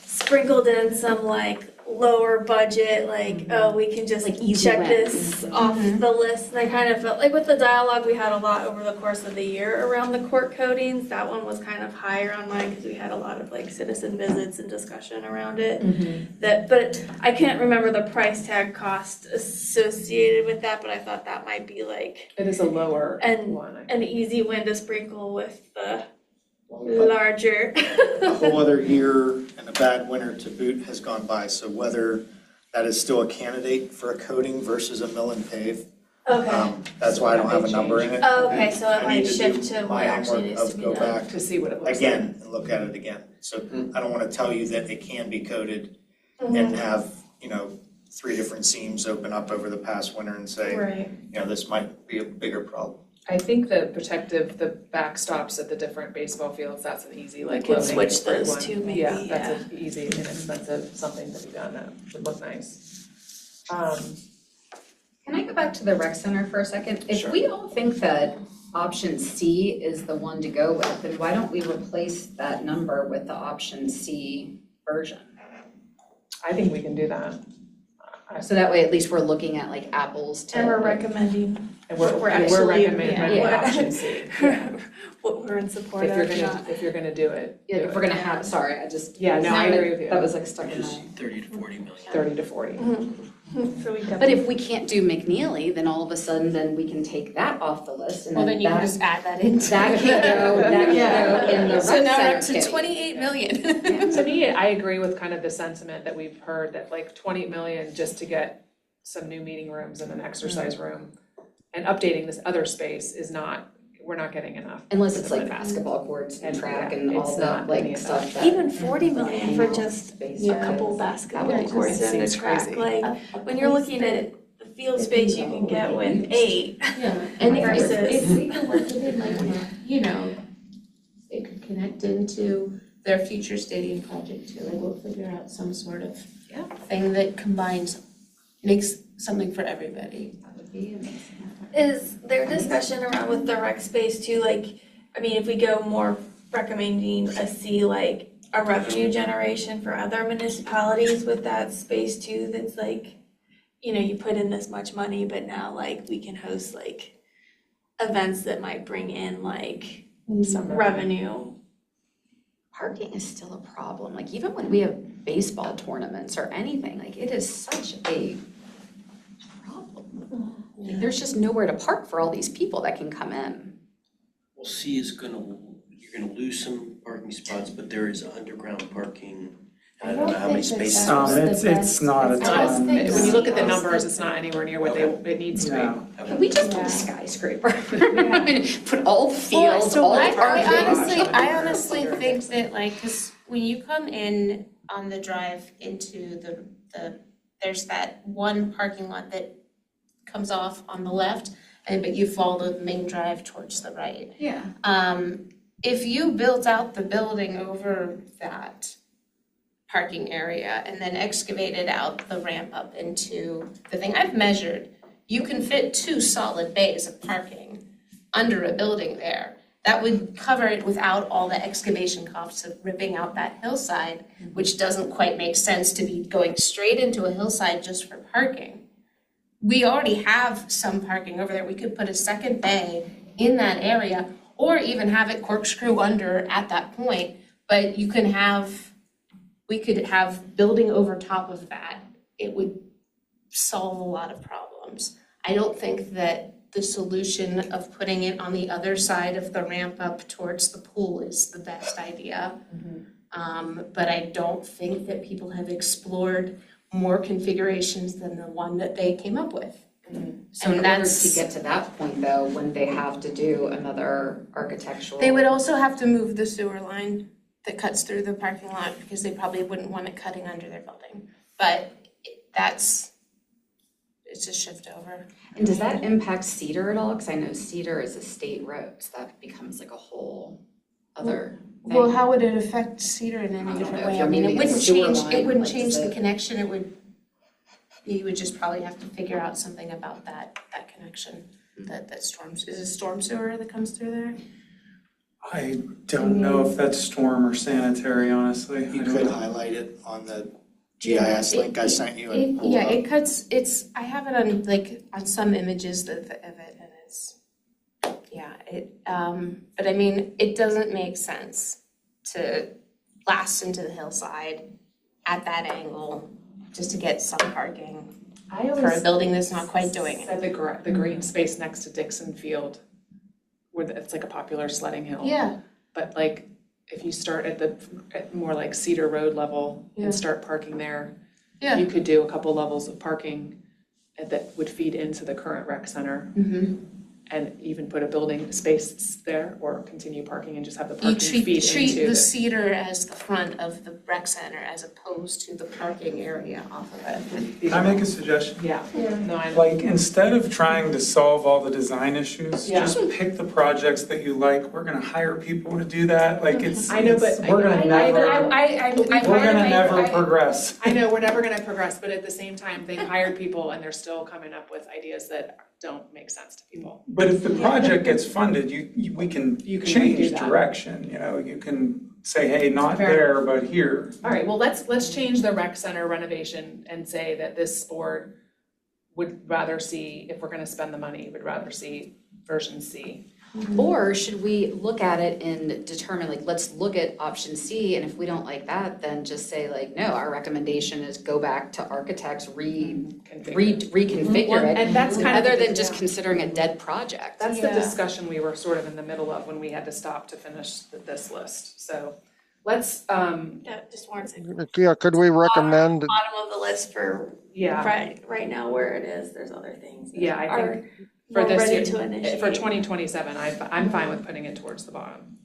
sprinkled in some like lower budget, like, oh, we can just Like easy check win. this off the list, and I kind of felt like with the dialogue, we had a lot over the course of the year around the court coatings, that one was kind of higher on mine, because we had a lot of like citizen visits and discussion around it. But I can't remember the price tag cost associated with that, but I thought that might be like It is a lower And- one. an easy win to sprinkle with the larger. A whole other year and a bad winter to boot has gone by, so whether that is still a candidate for a coating versus a mill and pave, Okay. that's why I don't have a number in it. Oh, okay, so it I might need to do shift to my what actually homework needs of to be go done. back To see what it looks like. again and look at it again. So I don't wanna tell you that it can be coated and have, 3 different seams open up over the past winter and say, Right. this might be a bigger problem. I think the backstops at the different baseball fields, that's an easy like We can loading switch for those one. two maybe, Yeah, that's an easy, inexpensive, something to be done that would look nice. Can I go back to the rec center for a second? If Sure. we all think that option C is the one to go with, then why don't we replace that number with the option C version? I think we can do that. So that way at least we're looking at like apples to. And we're like- recommending And we're We're actually- recommending yeah. option C, yeah. what we're in support of, If you're gonna do it. Yeah, do if it. we're gonna have, sorry, I just. Yeah, no, I agree with you. That was like stuck in Just my. 30 to 40 million. 30 to 40. So we But if we can't do McNeely, then all of a sudden then we can take that off the list and Well, then then you can that, just add that into. that can go in the rec So now we're up center to kitty. 28 million. To me, I agree with kind of the sentiment that we've heard that like 20 million just to get some new meeting rooms and an exercise room. And updating this other space is not, we're not getting enough. Unless for it's the like money. basketball courts and And, track yeah, and all it's the not any like of stuff that. that. even 40 million for just a couple basketball courts and a Seems track, crazy. like, when you're looking at the field space you can get with 8. Yeah, and Versus- if we can work it in, like, it could connect into their future stadium project too, like we'll figure out some sort of thing that combines, makes something for everybody. That would be amazing. Is there discussion around with the rec space too, like, I mean, if we go more recommending a C, like a revenue generation for other municipalities with that space too, that's like, you put in this much money, but now like we can host like events that might bring in like Some revenue. Parking is still a problem, like even when we have baseball tournaments or anything, like it is such a problem. Like there's just nowhere to park for all these people that can come in. Well, C is you're gonna lose some parking spots, but there is underground parking. And I don't know how many spaces. It's not a ton. When you look at the numbers, it's not anywhere near what it needs to be. No. Can we just build a skyscraper? Put all Well, fields, so all I parking. honestly think that like, cause when you come in on the drive into the, there's that one parking lot that comes off on the left, but you follow the main drive towards the right. Yeah. If you built out the building over that parking area and then excavated out the ramp up into the thing, I've measured, you can fit 2 solid bays of parking under a building there. That would cover it without all the excavation costs of ripping out that hillside, which doesn't quite make sense to be going straight into a hillside just for parking. We already have some parking over there. We could put a second bay in that area or even have it corkscrew under at that point. But we could have building over top of that. It would solve a lot of problems. I don't think that the solution of putting it on the other side of the ramp up towards the pool is the best idea. But I don't think that people have explored more configurations than the one that they came up with. So in And order that's- to get to that point though, when they have to do another architectural. They would also have to move the sewer line that cuts through the parking lot because they probably wouldn't want it cutting under their building. But it's a shift over. And does that impact Cedar at all? Because I know Cedar is a state road, so that becomes like a whole other thing. Well, how would it affect Cedar in I any don't different know, if way? you're I mean, it moving a wouldn't sewer change, line, it wouldn't like, change does the it- connection, you would just probably have to figure out something about that connection, that storms, is it storm sewer that comes through there? I don't know if that's storm or sanitary, honestly. You I don't could know. highlight it on the GIS link I sent you and It, pull it yeah, up. it cuts, I have it on, like, on some images of it, and it's, yeah, but I mean, it doesn't make sense to blast into the hillside at that angle just to get some parking I for a building that's not quite doing it. Said the green space next to Dixon Field, where it's like a popular sledding hill. Yeah, But like, if you start at more like Cedar Road level Yeah. and start parking there, Yeah. you could do a couple levels of parking that would feed into the current rec center. And even put a building space there, or continue parking and just have the you parking feed treat into the cedar as the front of the rec center as opposed to the parking area off of it. Can I make a suggestion? Yeah, no, I know. Like, instead of trying to solve all the design issues, Yeah. just pick the projects that you like. We're gonna hire people to do that. Like, it's, I know, but we're gonna never, we're gonna never progress. I know, we're never gonna progress, but at the same time, they've hired people and they're still coming up with ideas that don't make sense to people. But if the project gets funded, we can You can change redo that. direction, you know, you can say, hey, not Fair there, but here. All right, well, let's change the rec center renovation and say that this board would rather see, if we're gonna spend the money, would rather see version C. Or should we look at it and determine, like, let's look at option C, and if we don't like that, then just say like, no, our recommendation is go back to architects, reconfigure Well, it. and that's kind of Other the- than just considering a dead project. That's the Yeah. discussion we were sort of in the middle of when we had to stop to finish this list, so let's, That just warrants it. Yeah, could we recommend, Bottom of the list for yeah, right now where it is, there's other things that Yeah, I are think for more this ready year, to initiate. for 2027, I'm fine with putting it towards the bottom.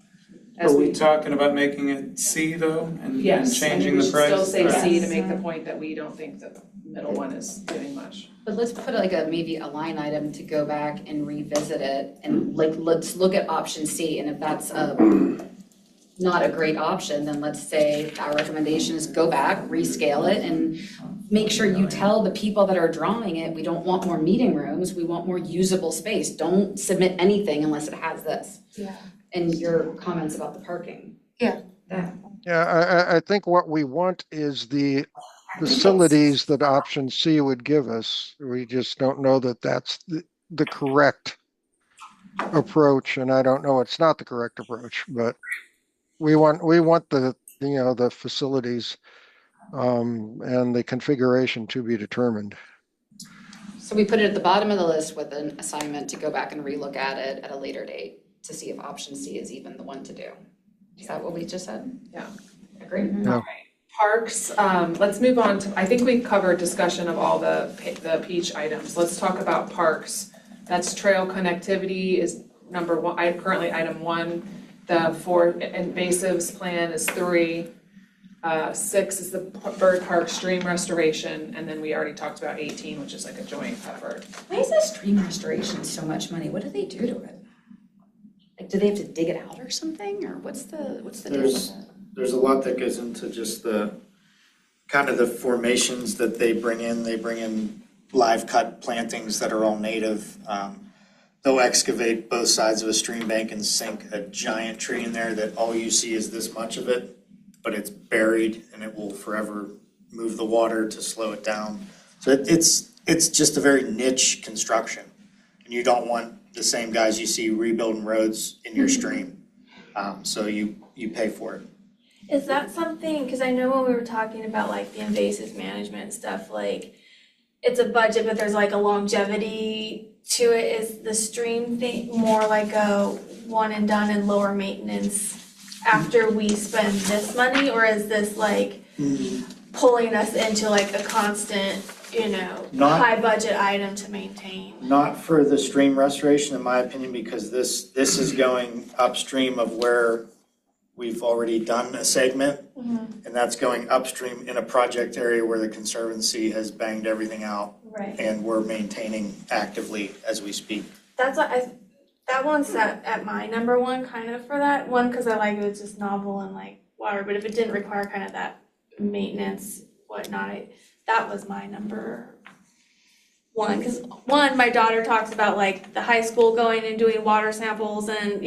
Are we talking about making it C though, and Yes, changing the I price? think we should still say C Yes. to make the point that we don't think the middle one is doing much. But let's put like maybe a line item to go back and revisit it, and like, let's look at option C, and if that's not a great option, then let's say our recommendation is go back, rescale it, and make sure you tell the people that are drawing it, we don't want more meeting rooms, we want more usable space. Don't submit anything unless it has this. Yeah. And your comments about the parking. yeah, I think what we want is the facilities that option C would give us. We just don't know that that's the correct approach, and I don't know it's not the correct approach, but we want the, the facilities and the configuration to be determined. So we put it at the bottom of the list with an assignment to go back and relook at it at a later date to see if option C is even the one to do. Is that what we just said? Yeah. Agree? Yeah. All right. Parks, let's move on to, I think we covered discussion of all the peach items. Let's talk about parks. That's trail connectivity is number one, currently item 1. The 4 invasives plan is 3. 6 is the bird park stream restoration, and then we already talked about 18, which is like a joint effort. Why is that stream restoration so much money? What do they do to it? Like, do they have to dig it out or something, or what's the deal with that? There's a lot that goes into just the kind of the formations that they bring in. They bring in live cut plantings that are all native. They'll excavate both sides of a stream bank and sink a giant tree in there that all you see is this much of it, but it's buried and it will forever move the water to slow it down. So it's just a very niche construction. And you don't want the same guys you see rebuilding roads in your stream. So you pay for it. Is that something, because I know when we were talking about like the invasive management stuff, like it's a budget, but there's like a longevity to it. Is the stream thing more like a one and done and lower maintenance after we spend this money? Or is this like pulling us into like a constant Not- high budget item to maintain. Not for the stream restoration, in my opinion, because this is going upstream of where we've already done a segment. And that's going upstream in a project area where the Conservancy has banged everything out Right. and we're maintaining actively as we speak. That's what that one's set at my number one kind of for that one, cause I like it, it's just novel and like water, but if it didn't require kind of that maintenance, whatnot, that was my number one, cause one, my daughter talks about like the high school going and doing water samples and,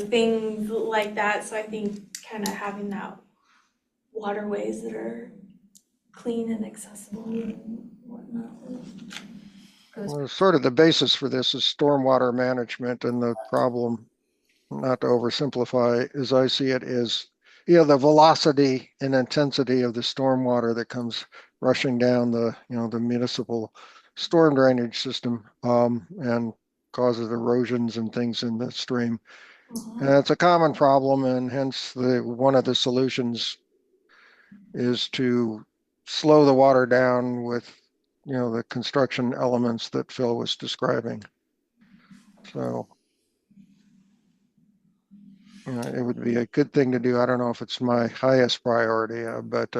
things like that, so I think kind of having that waterways that are clean and accessible and whatnot. Well, sort of the basis for this is stormwater management, and the problem, not to oversimplify, as I see it, is, the velocity and intensity of the stormwater that comes rushing down the municipal storm drainage system, and causes erosions and things in the stream. And it's a common problem, and hence one of the solutions is to slow the water down with the construction elements that Phil was describing. So, it would be a good thing to do. I don't know if it's my highest priority, but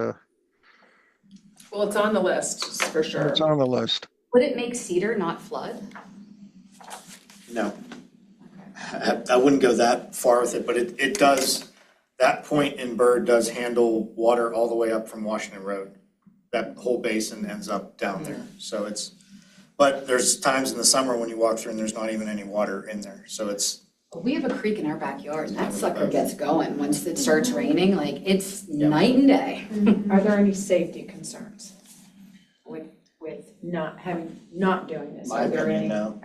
Well, it's on the list, for sure. it's on the list. Would it make Cedar not flood? No. I wouldn't go that far with it, but it does, that point in Bird does handle water all the way up from Washington Road. That whole basin ends up down there, so but there's times in the summer when you walk through and there's not even any water in there, so it's. We have a creek in our backyard and that sucker gets going. Once it starts raining, like it's night and day. Are there any safety concerns with not doing this? My Are there opinion, any? no.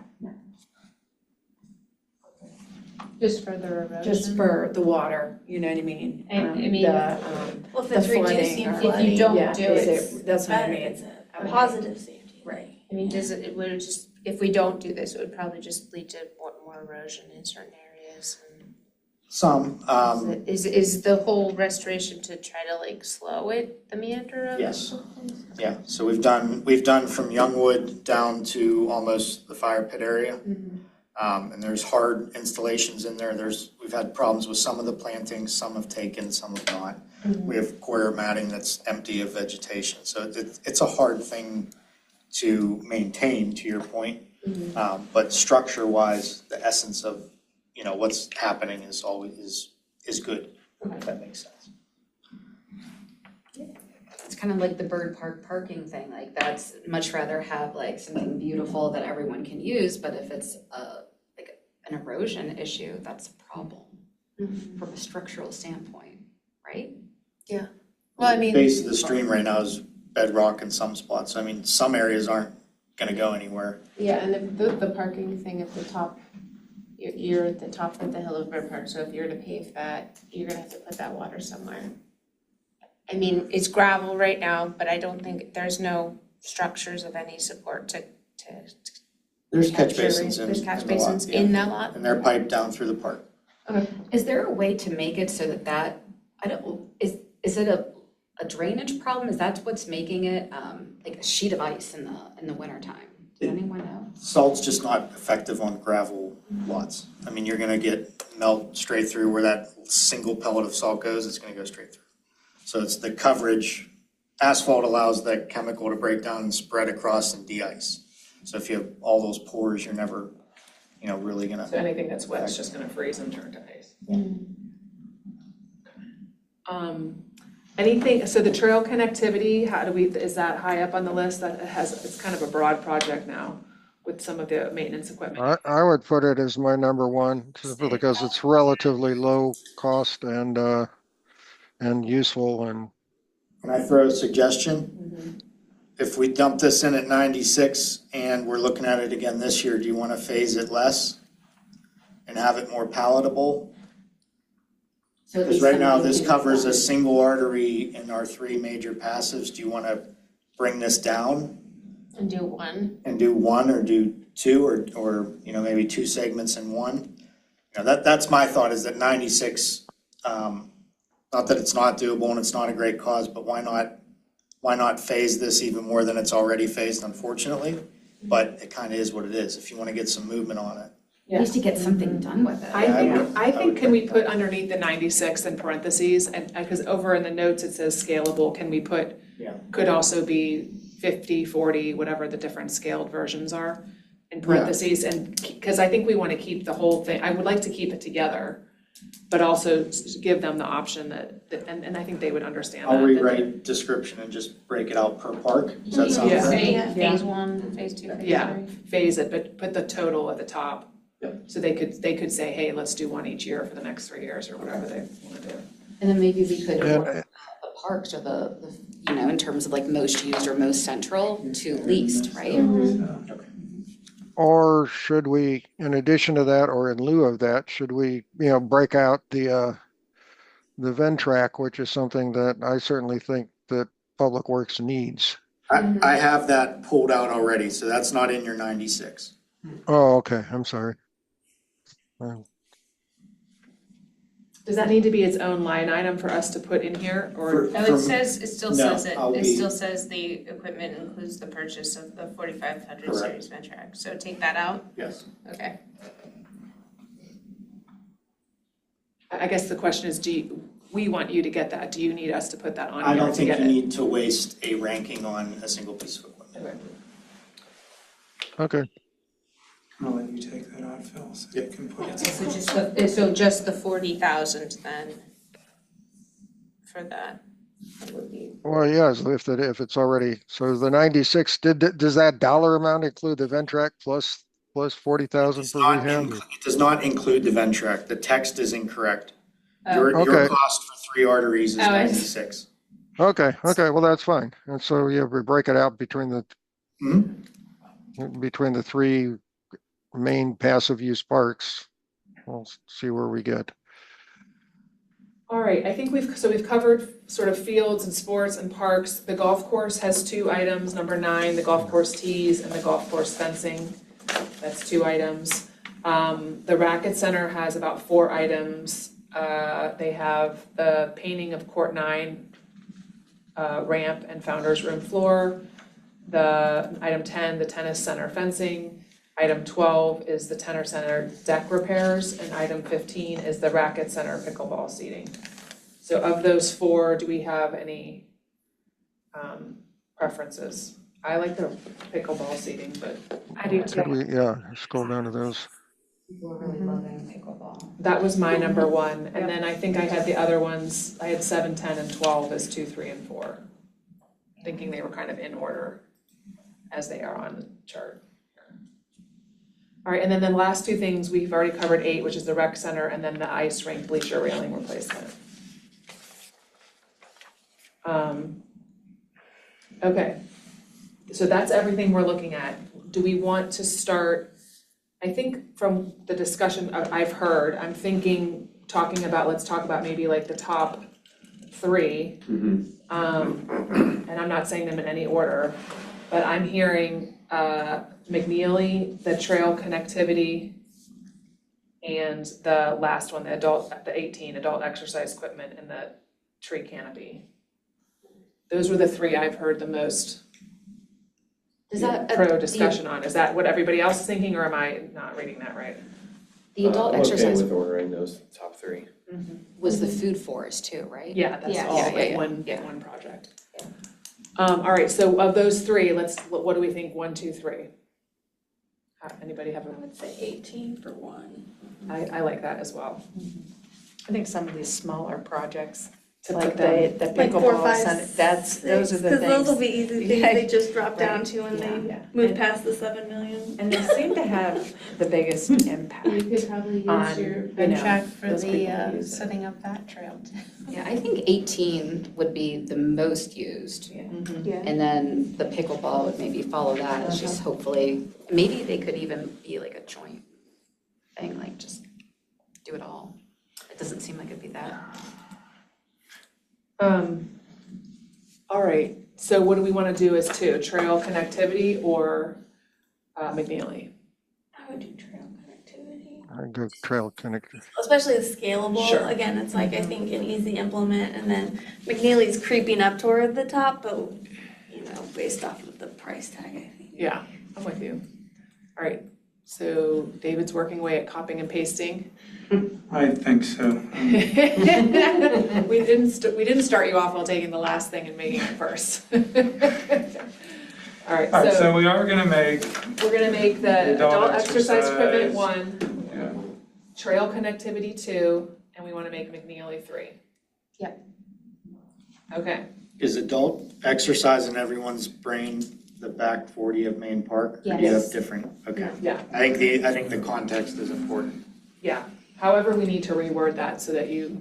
Just further erosion. Just for the water, you know what I mean? And, I mean, Well, if The it's flooding reducing or- flooding. If you don't Yeah, do is it, that's what I better, mean. it's a positive safety. Right. I mean, it would just, if we don't do this, it would probably just lead to more erosion in certain areas. Some, Is the whole restoration to try to like slow it, the meander of? yes, yeah, so we've done from Youngwood down to almost the fire pit area. And there's hard installations in there. We've had problems with some of the plantings, some have taken, some have not. We have quarter matting that's empty of vegetation, so it's a hard thing to maintain, to your point. But structure-wise, the essence of, what's happening is always good, if that makes sense. It's kind of like the Bird Park parking thing, like that's much rather have like something beautiful that everyone can use, but if it's like an erosion issue, that's a problem from a structural standpoint, right? Well, I mean. The base of the stream right now is bedrock in some spots, I mean, some areas aren't gonna go anywhere. Yeah, and if the parking thing at the top, you're at the top of the hill of Bird Park, so if you're to pave that, you're gonna have to put that water somewhere. I mean, it's gravel right now, but I don't think, there's no structures of any support to There's catch capture- basins in There's catch the lot, basins yeah. in that lot? And they're piped down through the park. Is there a way to make it so that, is it a drainage problem? Is that what's making it like a sheet of ice in the wintertime? Does anyone know? Salt's just not effective on gravel lots. I mean, you're gonna get melt straight through where that single pellet of salt goes, it's gonna go straight through. So it's the coverage. Asphalt allows that chemical to break down and spread across and de-ice. So if you have all those pores, you're never, really gonna. So anything that's wet is just gonna freeze and turn to ice. Anything, so the trail connectivity, is that high up on the list? It's kind of a broad project now with some of the maintenance equipment. I would put it as my number one, simply because it's relatively low cost and useful and. Can I throw a suggestion? If we dump this in at 96 and we're looking at it again this year, do you want to phase it less and have it more palatable? So at Because least right now, somebody this can covers a decide. single artery in our 3 major passives. Do you want to bring this down And do one? and do 1 or do 2 or maybe 2 segments in 1? That's my thought, is that 96, not that it's not doable and it's not a great cause, but why not why not phase this even more than it's already phased, unfortunately? But it kind of is what it is, if you want to get some movement on it. At least to get something done with it. I think, can we put underneath the 96 in parentheses, and, because over in the notes it says scalable, can we put, Yeah. could also be 50, 40, whatever the different scaled versions are in parentheses, and, because I think we want to keep the whole thing, I would like to keep it together, but also give them the option that, and I think they would understand that. I'll rewrite description and just break it out per park, does that sound Yeah. fair? Phase one, phase two, phase three. Yeah, phase it, but put the total at the top. Yep. So they could say, hey, let's do one each year for the next 3 years, or whatever they want to do. And then maybe we could Yeah. order the parks or the, you know, in terms of like most used or most central to least, right? Or should we, in addition to that, or in lieu of that, should we, break out the Ventrac, which is something that I certainly think that Public Works needs. I have that pulled out already, so that's not in your 96. Oh, okay, I'm sorry. Does that need to be its own line item for us to put in here, or? No, it still No, says it, I'll it be- still says the equipment includes the purchase of the 4500 Correct. series Ventrac, so take that out, Yes. okay. I guess the question is, we want you to get that, do you need us to put that on I here don't to think get you it? need to waste a ranking on a single piece of equipment. Okay. Okay, I'll let you take that out, Phil, so you can put it. So just the 40,000 then for that would be. well, yes, if it's already, so the 96, does that dollar amount include the Ventrac plus 40,000 It's for not rehab? It does not include the Ventrac, the text is incorrect. Your Okay. cost for 3 arteries is Oh, I see. 96. Okay, well, that's fine. And so, yeah, we break it out between Mhm. the 3 main passive use parks. We'll see where we get. All right, I think we've covered sort of fields and sports and parks. The golf course has 2 items, number 9, the golf course tees and the golf course fencing. That's 2 items. The racket center has about 4 items. They have the painting of court 9, ramp and founder's room floor. The item 10, the tennis center fencing. Item 12 is the tennis center deck repairs, and item 15 is the racket center pickleball seating. So of those 4, do we have any preferences? I like the pickleball seating, but I do Could too. we, scroll down to those. People are really loving pickleball. that was my number 1. And then I think I had the other ones, I had 7, 10, and 12 as 2, 3, and 4. Thinking they were kind of in order as they are on the chart. All right, and then the last 2 things, we've already covered 8, which is the rec center, and then the ice rink bleacher railing replacement. Okay, so that's everything we're looking at. Do we want to start, I think from the discussion I've heard, I'm thinking, let's talk about maybe like the top 3. And I'm not saying them in any order, but I'm hearing McNeely, the trail connectivity, and the last one, the 18, adult exercise equipment, and the tree canopy. Those were the 3 I've heard the most Does that, pro discussion on. Is that what everybody else is thinking, or am I not reading that right? the adult I'm exercise okay with ordering those top 3. was the food forest too, right? Yeah, that's Yeah. all Yeah, like yeah, one yeah. project. All right, so of those 3, what do we think, 1, 2, 3? Anybody have I would say 18 for 1. I like that as well. I think some of these smaller projects, To like put them, the Like 4, pickleball 5, center, those are the Because those will things. be easy things Yeah. they just drop down Right. to when they Yeah. move past the 7 million. And they seem to have the biggest impact. You could probably use on, your you know, Ventrac for those people the, who use it. setting up that trail too. Yeah, I think 18 would be the most used. Yeah. And then the pickleball would maybe follow that. It's just hopefully, maybe they could even be like a joint thing, like just do it all. It doesn't seem like it'd be that. all right, so what do we wanna do as 2, trail connectivity or McNeely? I would do trail connectivity. a good trail connector. especially the scalable, Sure. again, it's like, I think an easy implement, and then McNeely's creeping up toward the top, but, you know, based off of the price tag, I think. Yeah, I'm with you. All right, so David's working away at copying and pasting. I think so. We didn't start you off while taking the last thing and making it first. All right, All right, so so we are gonna make, we're gonna make the Adult adult exercise equipment exercise. 1, yeah, trail connectivity 2, and we wanna make McNeely 3. Yep. Okay, Is adult exercise in everyone's brain the back 40 of Main Park? Or do you have Yes. different, okay. yeah, I think the context is important. yeah. However, we need to reword that so that you.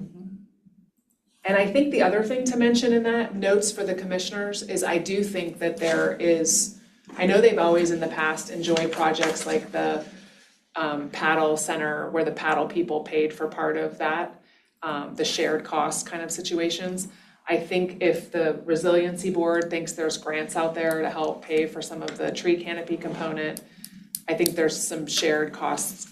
And I think the other thing to mention in that, notes for the commissioners, is I do think that there is, I know they've always in the past enjoyed projects like the paddle center where the paddle people paid for part of that, the shared cost kind of situations. I think if the resiliency board thinks there's grants out there to help pay for some of the tree canopy component, I think there's some shared costs,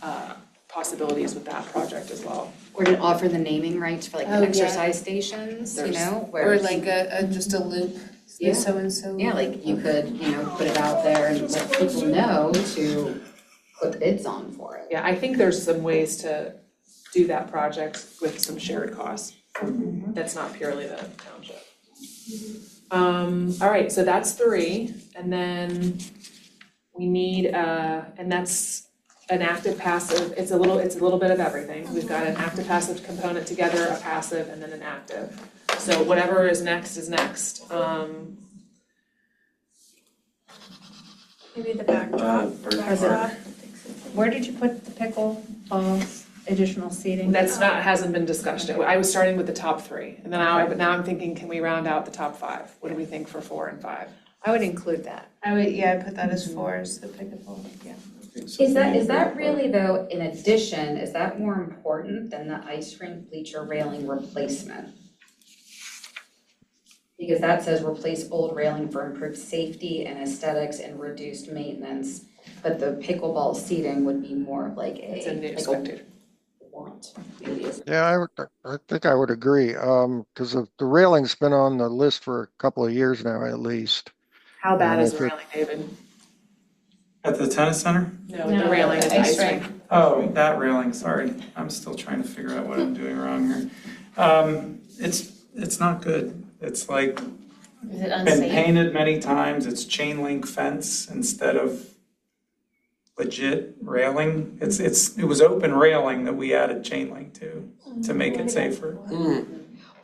possibilities with that project as well. Or to offer the naming rights for like Oh, the yeah. exercise stations, you There's- know, where. Or like just a loop, Yeah. so-and-so. Yeah, like you could, you know, put it out there and let people know to put bids on for it. Yeah, I think there's some ways to do that project with some shared costs. That's not purely the township. All right, so that's 3, and then we need, and that's an active passive, it's a little bit of everything. We've got an active passive component together, a passive, and then an active. So whatever is next is next. Maybe the backdrop, Where did you put the pickleball additional seating? That's not, hasn't been discussed yet. I was starting with the top 3, and then but now I'm thinking, can we round out the top 5? What do we think for 4 and 5? I would include that. I'd put that as 4 as the pickleball, yeah. Is that really though, in addition, is that more important than the ice rink bleacher railing replacement? Because that says replace old railing for improved safety and aesthetics and reduced maintenance. But the pickleball seating would be more of like It's a new like spectator. want, maybe. Yeah, I think I would agree, because the railing's been on the list for a couple of years now at least. How bad And is if the it- railing, David? at the tennis center? No, the railing is ice rink. Oh, that railing, sorry. I'm still trying to figure out what I'm doing wrong here. It's not good. It's like Is it been unsafe? painted many times. It's chain link fence instead of legit railing. It was open railing that we added chain link to make it safer.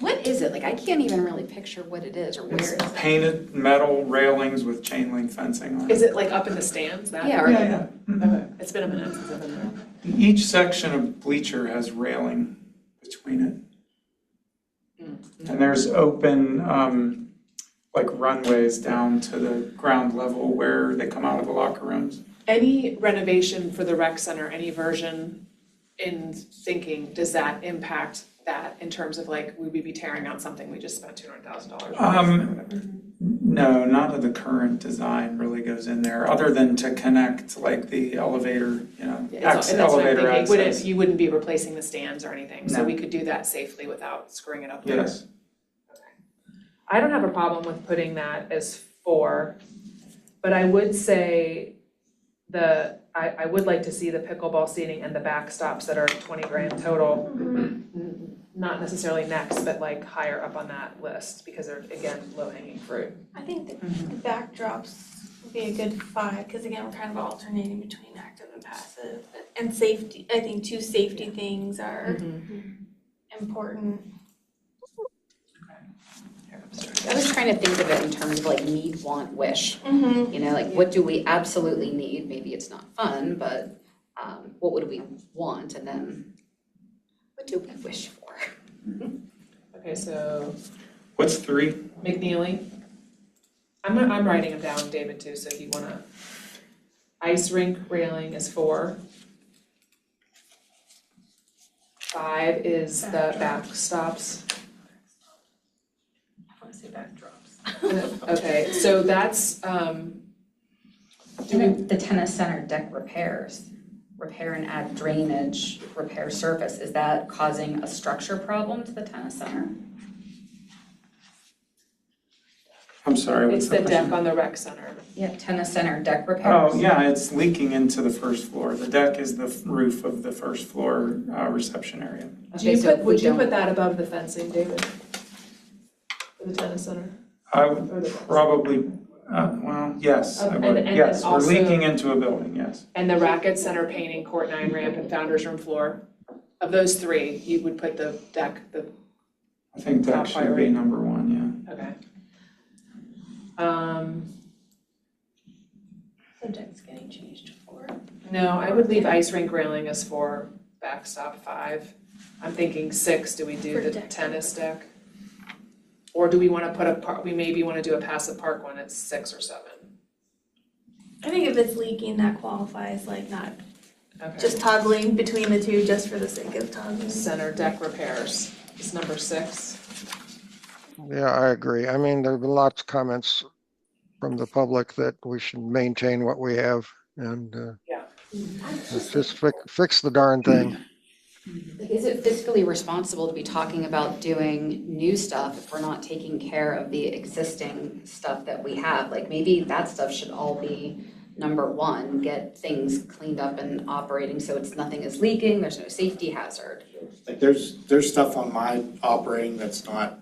What is it? Like, I can't even really picture what it is or where It's it is. painted metal railings with chain link fencing on it. Is it like up in the stands? That? Yeah, or- Yeah. Okay, it's been a minute since I've been there. Each section of bleacher has railing between it. And there's open, like runways down to the ground level where they come out of the locker rooms. Any renovation for the rec center, any version in thinking, does that impact that in terms of like, would we be tearing out something we just spent $200,000 on? No, none of the current design really goes in there, other than to connect like the elevator, you know, Yeah, that's what I'm elevator thinking. access. You wouldn't be replacing the stands or anything, so No. we could do that safely without screwing it up later. Yes. I don't have a problem with putting that as 4, but I would say I would like to see the pickleball seating and the backstops that are 20 grand total. Not necessarily next, but like higher up on that list, because they're, again, low hanging fruit. I think the backdrops would be a good 5, because again, we're kind of alternating between active and passive. And safety, I think 2 safety things are important. I was trying to think of it in terms of like need, want, wish. Mm-hmm. You know, like what do we absolutely need? Maybe it's not fun, but what would we want? And then what do we wish for? Okay, so What's 3? McNeely. I'm writing them down, David, too, so if you wanna. Ice rink railing is 4. 5 is the backstops. I want to say backdrops. Okay, so that's, And then the tennis center deck repairs. repair and add drainage, repair surface, is that causing a structure problem to the tennis center? I'm sorry, what's It's the the question? deck on the rec center. Yeah, tennis center deck repairs. Oh, yeah, it's leaking into the first floor. The deck is the roof of the first floor reception area. Okay, so if we Would you don't- put that above the fencing, David? For the tennis center? I would probably, well, yes, I And- would, and yes, we're also- leaking into a building, yes. And the racket center painting, court 9 ramp, and founder's room floor? Of those three, you would put the deck, I think Top that should priority. be number one, yeah. okay. So deck's getting changed to 4. No, I would leave ice rink railing as 4, backstop 5. I'm thinking 6, do we do For the deck. tennis deck? Or do we wanna put we maybe wanna do a passive park one at 6 or 7? I think if it's leaking, that qualifies, like not Okay. just toggling between the two just for the sake of toggling. Center deck repairs is number 6. Yeah, I agree. I mean, there have been lots of comments from the public that we should maintain what we have and Yeah. let's just fix the darn thing. Like, is it fiscally responsible to be talking about doing new stuff if we're not taking care of the existing stuff that we have? Like, maybe that stuff should all be number one, get things cleaned up and operating so it's nothing is leaking, there's no safety hazard. Like there's stuff on my operating that's not,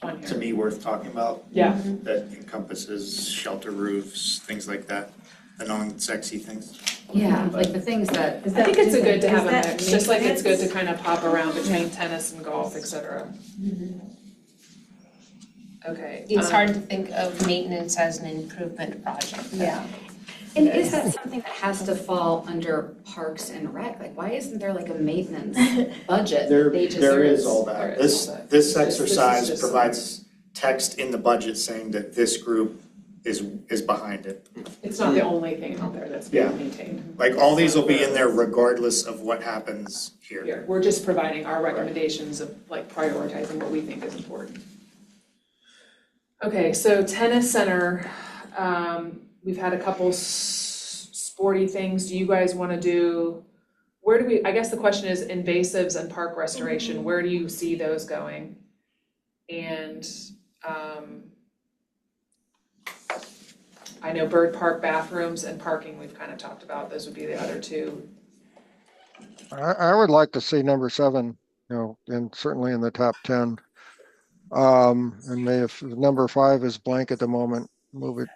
On to here. me, worth talking about, Yeah, that encompasses shelter roofs, things like that, the non-sexy things. Yeah, like the things that, I think it's a good to have a Is that mix, just like it's good to maintenance? kind of pop around between tennis and golf, et cetera. Okay. It's hard to think of maintenance as an improvement project. yeah. And is that something that has to fall under Parks and Rec? Like, why isn't there like a maintenance budget There, that they just? there is all There that. is all that. This This is exercise just- provides text in the budget saying that this group is behind it. It's not the only thing out there that's Yeah. being maintained. Like, all these will be in there regardless of what happens here. Here, we're just providing our recommendations of like prioritizing what we think is important. Okay, so tennis center, we've had a couple sporty things. Do you guys wanna do, I guess the question is invasives and park restoration, where do you see those going? And, I know Bird Park bathrooms and parking, we've kind of talked about, those would be the other two. I would like to see number 7, and certainly in the top 10. And if number 5 is blank at the moment, move it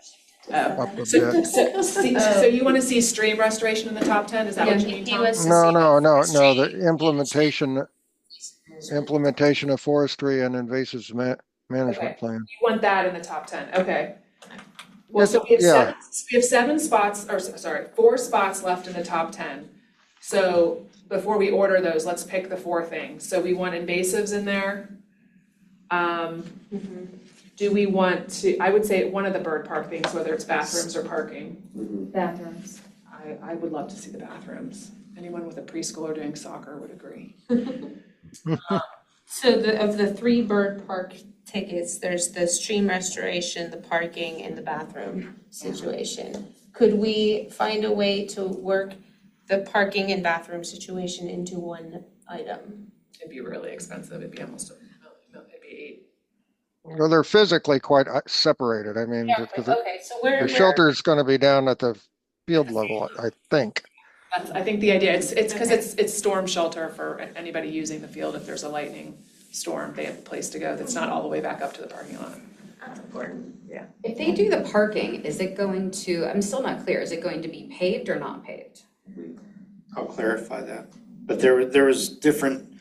up a So, bit. so you wanna see stream restoration in the top 10, is that what you mean, He Tom? was to No, see no, no, no, street- the implementation of forestry and invasives management Okay. plan. You want that in the top 10, okay. Well, so we have Yeah. we have 7 spots, or sorry, 4 spots left in the top 10. So before we order those, let's pick the 4 things. So we want invasives in there. Do we want to, I would say one of the bird park things, whether it's bathrooms or parking. Bathrooms. I would love to see the bathrooms. Anyone with a preschooler doing soccer would agree. So of the 3 bird park tickets, there's the stream restoration, the parking, and the bathroom situation. Could we find a way to work the parking and bathroom situation into one item? It'd be really expensive, it'd be almost it'd be 8. Well, they're physically quite separated. I mean, because Okay, so where? the shelter's gonna be down at the field level, I think. That's, I think the idea, it's because it's storm shelter for anybody using the field. If there's a lightning storm, they have a place to go that's not all the way back up to the parking lot. That's important. If they do the parking, is it going to, I'm still not clear, is it going to be paved or not paved? I'll clarify that. But there was different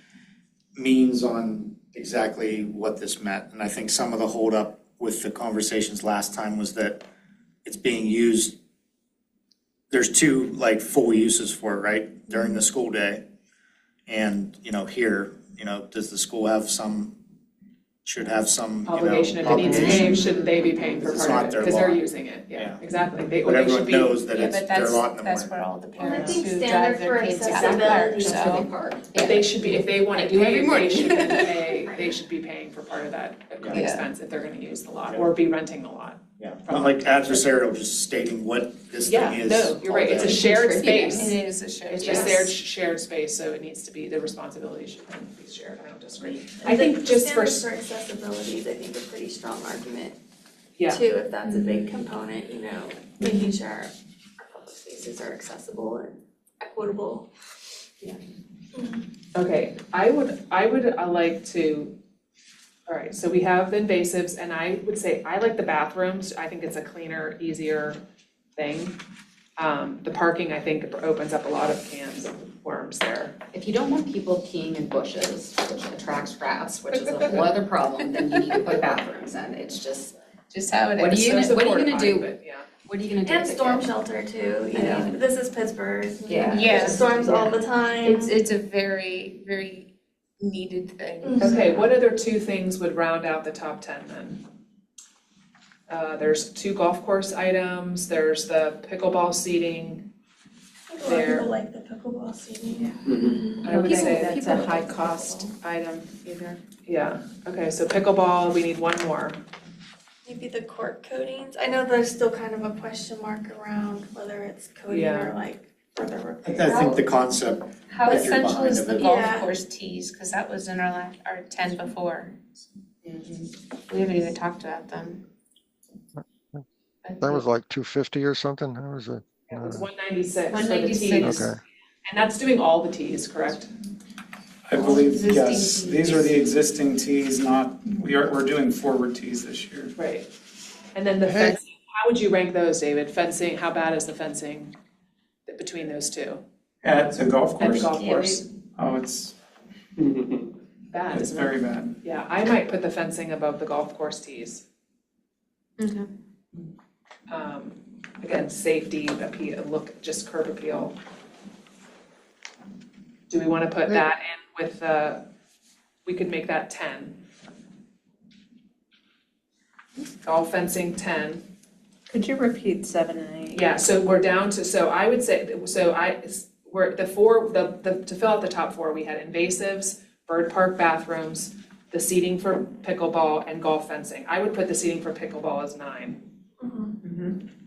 means on exactly what this meant. And I think some of the holdup with the conversations last time was that it's being used, there's 2 like full uses for it, right? During the school day. And, here, does the school have should have some, Obligation, if it needs obligation. paved, shouldn't they be paying for It's part not of it? their Because they're lot. using it, yeah, Yeah. exactly. They But should everyone be. knows that Yeah, it's but their lot in the that's morning. where all the Well, I parents think who standard drive their for kids out accessibility there, is That's where they so. park. They should be, if they want I it do every paved, they morning. should pay they should be paying for part of that Yeah. expense if they're gonna use the lot, or be renting the lot. Yeah, not like adversarial, just stating what this Yeah, thing is. no, you're right, it's a All shared contributing. space. It is a shared It's space. just shared space, so it needs to be, the responsibility should be shared, I don't disagree. I And think the just for, standards for accessibility is, I think, a pretty strong argument yeah, too, if that's a big component, you know, making sure our public spaces are accessible and equitable. okay, I would like to, all right, so we have the invasives, and I would say, I like the bathrooms, I think it's a cleaner, easier thing. The parking, I think, opens up a lot of cans of worms there. If you don't want people peeing in bushes, which attracts rats, which is a whole other problem, then you need to put bathrooms in. It's just, How it is. What are you There's gonna- the what are you porta gonna potty, do? but yeah. what are you gonna do? And with the storm kid? shelter too, you Yeah. know, this is Pittsburgh. Yeah. Yeah. Storms all the time. It's a very, very needed thing. Okay, what other two things would round out the top 10 then? There's 2 golf course items, there's the pickleball seating. I think a lot of there. people like the pickleball seating. I would People- say, That's a high cost item either. yeah, okay, so pickleball, we need one more. Maybe the cork coatings, I know there's still kind of a question mark around whether it's coating Yeah. or like further repair. I think the concept, How If you're essential is behind the of it. golf Yeah. course tees, cause that was in our 10 before. We haven't even talked about them. That was like 250 or something. That was a, It was 196 for the 196. tees. okay. And that's doing all the tees, correct? I believe, Existing yes, tees. these are the existing tees, we're doing forward tees this year. Right. And then the Hey. fencing, how would you rank those, David? Fencing, how bad is the fencing between those two? At the golf At the course, golf Yeah, course? oh, it's Bad, it's isn't it? very bad. Yeah, I might put the fencing above the golf course tees. Okay. Again, safety, appeal, look, just curb appeal. Do we wanna put that in with we could make that 10. Golf fencing 10. Could you repeat 7 and 8? Yeah, so we're down to, so I would say, we're, to fill out the top 4, we had invasives, bird park bathrooms, the seating for pickleball, and golf fencing. I would put the seating for pickleball as 9.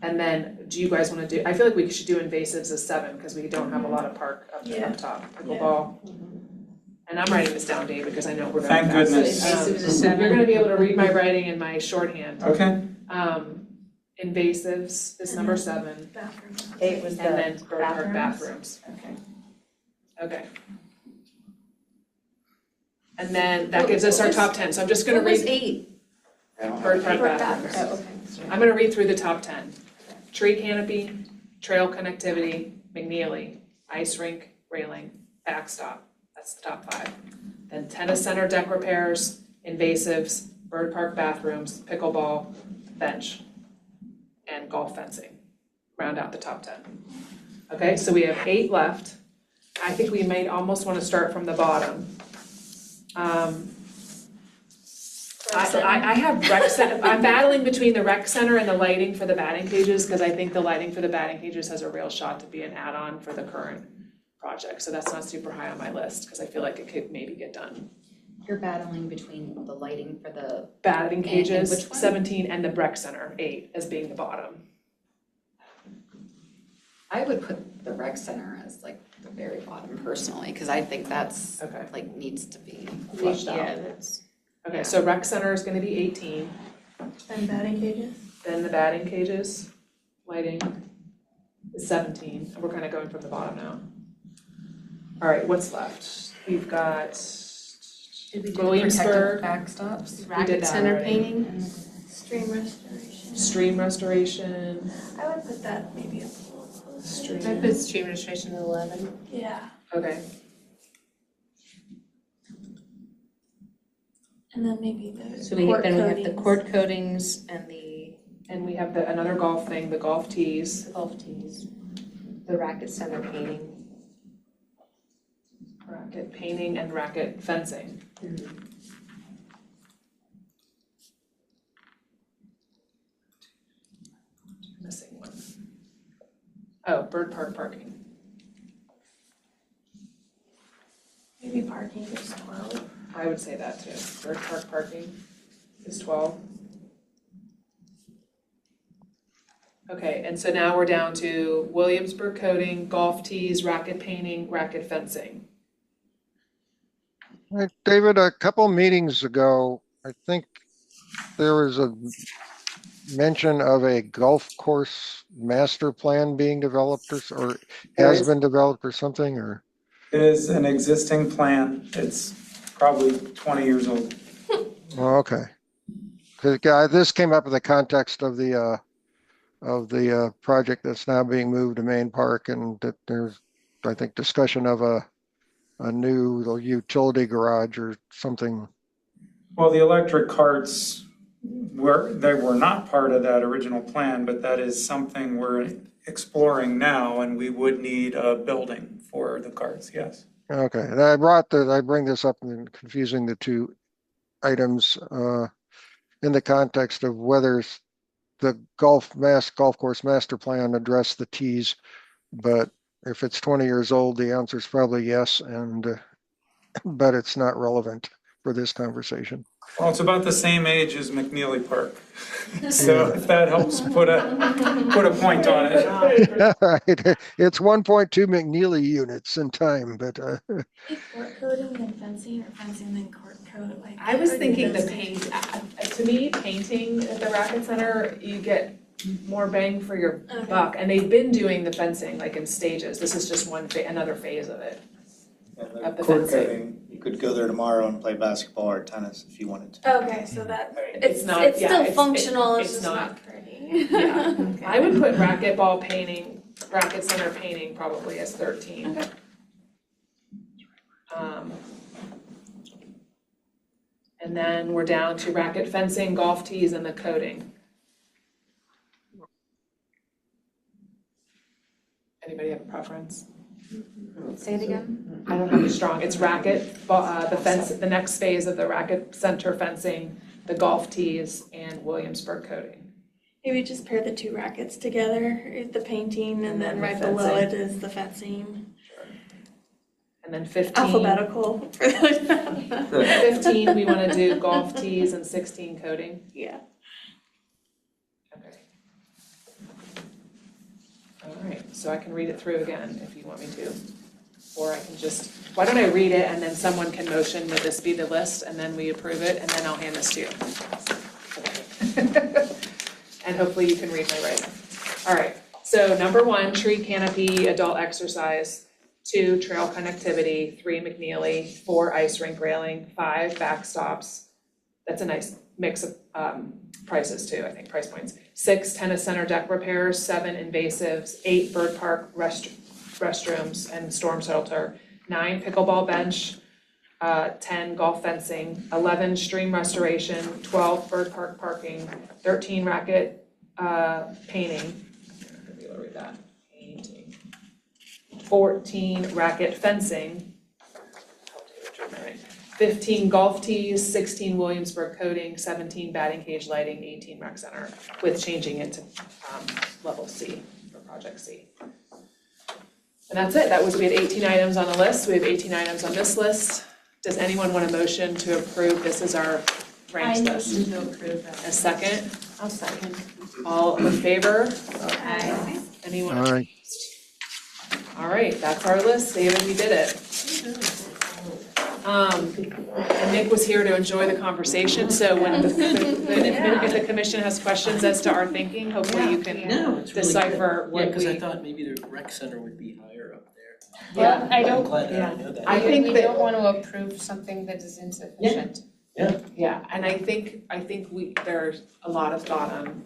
And then, do you guys wanna do, I feel like we should do invasives as 7, because we don't have a lot of park up top, pickleball. And I'm writing this down, David, because I know we're going Thank fast. goodness. Invasives is 7. You're gonna be able to read my writing in my shorthand. Okay, Invasives is number 7, Bathroom. 8 was the and then bird park bathrooms? bathrooms. Okay. Okay. And then that gives us our top 10, so I'm just gonna What was read 8? bird park Bird bathrooms. Oh, okay. I'm gonna read through the top 10. Tree canopy, trail connectivity, McNeely, ice rink, railing, backstop, that's the top 5. Then tennis center deck repairs, invasives, bird park bathrooms, pickleball, bench, and golf fencing. Round out the top 10. Okay, so we have 8 left. I think we may almost wanna start from the bottom. I have rec center, I'm battling between the rec center and the lighting for the batting cages, because I think the lighting for the batting cages has a real shot to be an add-on for the current project, so that's not super high on my list, because I feel like it could maybe get done. You're battling between the lighting for the, Batting And cages, which one? 17, and the rec center, 8, as being the bottom. I would put the rec center as like the very bottom personally, cause I think that's Okay. like needs to be flushed out. Yeah, that's. Okay, so rec center is gonna be 18, And batting cages. then the batting cages, lighting is 17, and we're kinda going from the bottom now. All right, what's left? We've got Did we do the Williamsburg. protective backstops? We did Racket that center already. painting. Stream restoration. Stream restoration, I would put that maybe a little closer. stream. I put stream registration at 11. Yeah, Okay, and then maybe the So we court have the coatings. court coatings and the and we have another golf thing, the golf tees. golf tees, the racket center painting. Racket painting and racket fencing. Missing one. Oh, bird park parking. Maybe parking is 12. I would say that too. Bird Park parking is 12. Okay, and so now we're down to Williamsburg coating, golf tees, racket painting, racket fencing. Right, David, a couple meetings ago, I think there was a mention of a golf course master plan being developed or There has is. been developed or something, or? It is an existing plan. It's probably 20 years old. Oh, okay. Because this came up in the context of the project that's now being moved to Main Park, and that there's, I think, discussion of a new utility garage or something. Well, the electric carts they were not part of that original plan, but that is something we're exploring now, and we would need a building for the carts, yes. Okay, and I bring this up and confusing the two items in the context of whether the golf course master plan address the tees, but if it's 20 years old, the answer is probably yes, and but it's not relevant for this conversation. Well, it's about the same age as McNeely Park. So if that helps put a point on it. Right, it's 1.2 McNeely units in time, but Court coding then fencing or fencing then court code, like. I was are thinking the those paint, to me, painting at the racket center, you get more bang for your Okay. buck. And they've been doing the fencing like in stages. This is just another phase of it. Of the Court fencing. coding, you could go there tomorrow and play basketball or tennis if you wanted to. Okay, so that, It's not- it's yeah, still it's- functional, it's it's just not- not pretty. Yeah. Okay. I would put racquetball painting, racket center painting probably as 13. Okay. And then we're down to racket fencing, golf tees, and the coating. Anybody have a preference? Say it again? I don't have a strong, it's racket, the fence, the next phase of the racket center fencing, the golf tees, and Williamsburg coating. Maybe just pair the two rackets together, the painting, and then the right below fencing. it is the fencing. And then 15. Alphabetical. 15, we wanna do golf tees, and 16 coating. Yeah. Okay. All right, so I can read it through again if you want me to. Or I can just, why don't I read it and then someone can motion that this be the list and then we approve it and then I'll hand this to you. And hopefully you can read my writing. All right, so number 1, tree canopy, adult exercise. 2, trail connectivity. 3, McNeely. 4, ice rink railing. 5, backstops. That's a nice mix of prices too, I think, price points. 6, tennis center deck repairs. 7, invasives. 8, bird park restrooms and storm shelter. 9, pickleball bench. 10, golf fencing. 11, stream restoration. 12, bird park parking. 13, racket painting. I'm gonna be able to read that. Painting. 14, racket fencing. 15, golf tees. 16, Williamsburg coating. 17, batting cage lighting. 18, rec center, with changing it to level C for project C. And that's it. We had 18 items on the list. We have 18 items on this list. Does anyone want a motion to approve? This is our ranked list. to approve that. A second? I'll second. All in favor? Aye. Anyone? all right. All right, that's our list. David, we did it. And Nick was here to enjoy the conversation, so when if the commission has questions as to our thinking, hopefully you can No, it's really good. decipher what Because I we. thought maybe the rec center would be higher up there. Well, I I'm don't, glad that I know that. I think we that- don't want to approve something that is insufficient. Yeah, and I think there's a lot of thought on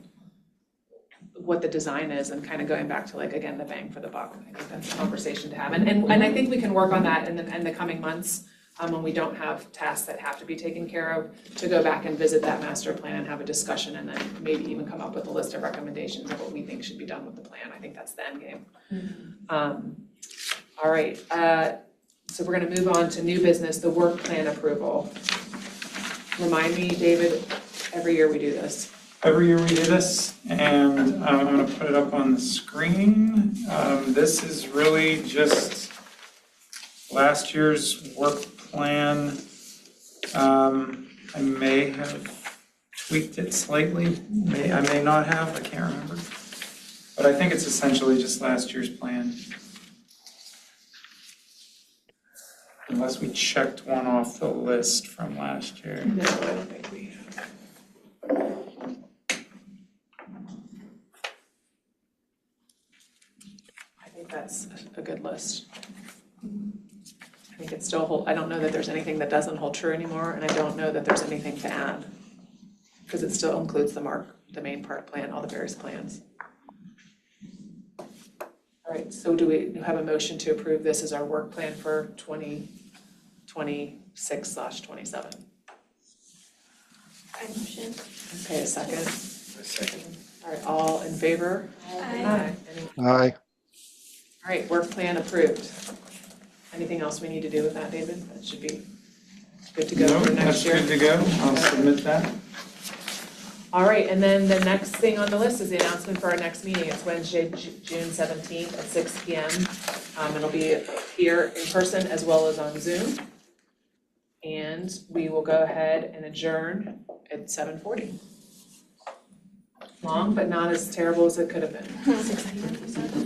what the design is and kind of going back to like, again, the bang for the buck. I think that's a conversation to have. And I think we can work on that in the coming months, when we don't have tasks that have to be taken care of, to go back and visit that master plan and have a discussion and then maybe even come up with a list of recommendations of what we think should be done with the plan. I think that's the end game. All right, so we're gonna move on to new business, the work plan approval. Remind me, David, every year we do this. Every year we do this, and I'm gonna put it up on the screen. This is really just last year's work plan I may have tweaked it slightly, I may not have, I can't remember. But I think it's essentially just last year's plan. Unless we checked one off the list from last year. No, I don't think we have. I think that's a good list. I think it's still I don't know that there's anything that doesn't hold true anymore, and I don't know that there's anything to add. Because it still includes the main park plan, all the various plans. All right, so do we have a motion to approve this as our work plan for 2026/27? I motion. Okay, a second. A second. All right, all in favor? Aye. Aye. All right, work plan approved. Anything else we need to do with that, David? That should be good to go Nope, for next year. that's good to go, I'll submit that. All right, and then the next thing on the list is the announcement for our next meeting. It's Wednesday, June 17th at 6 p.m. It'll be here in person as well as on Zoom. And we will go ahead and adjourn at 7:40. Long, but not as terrible as it could have been.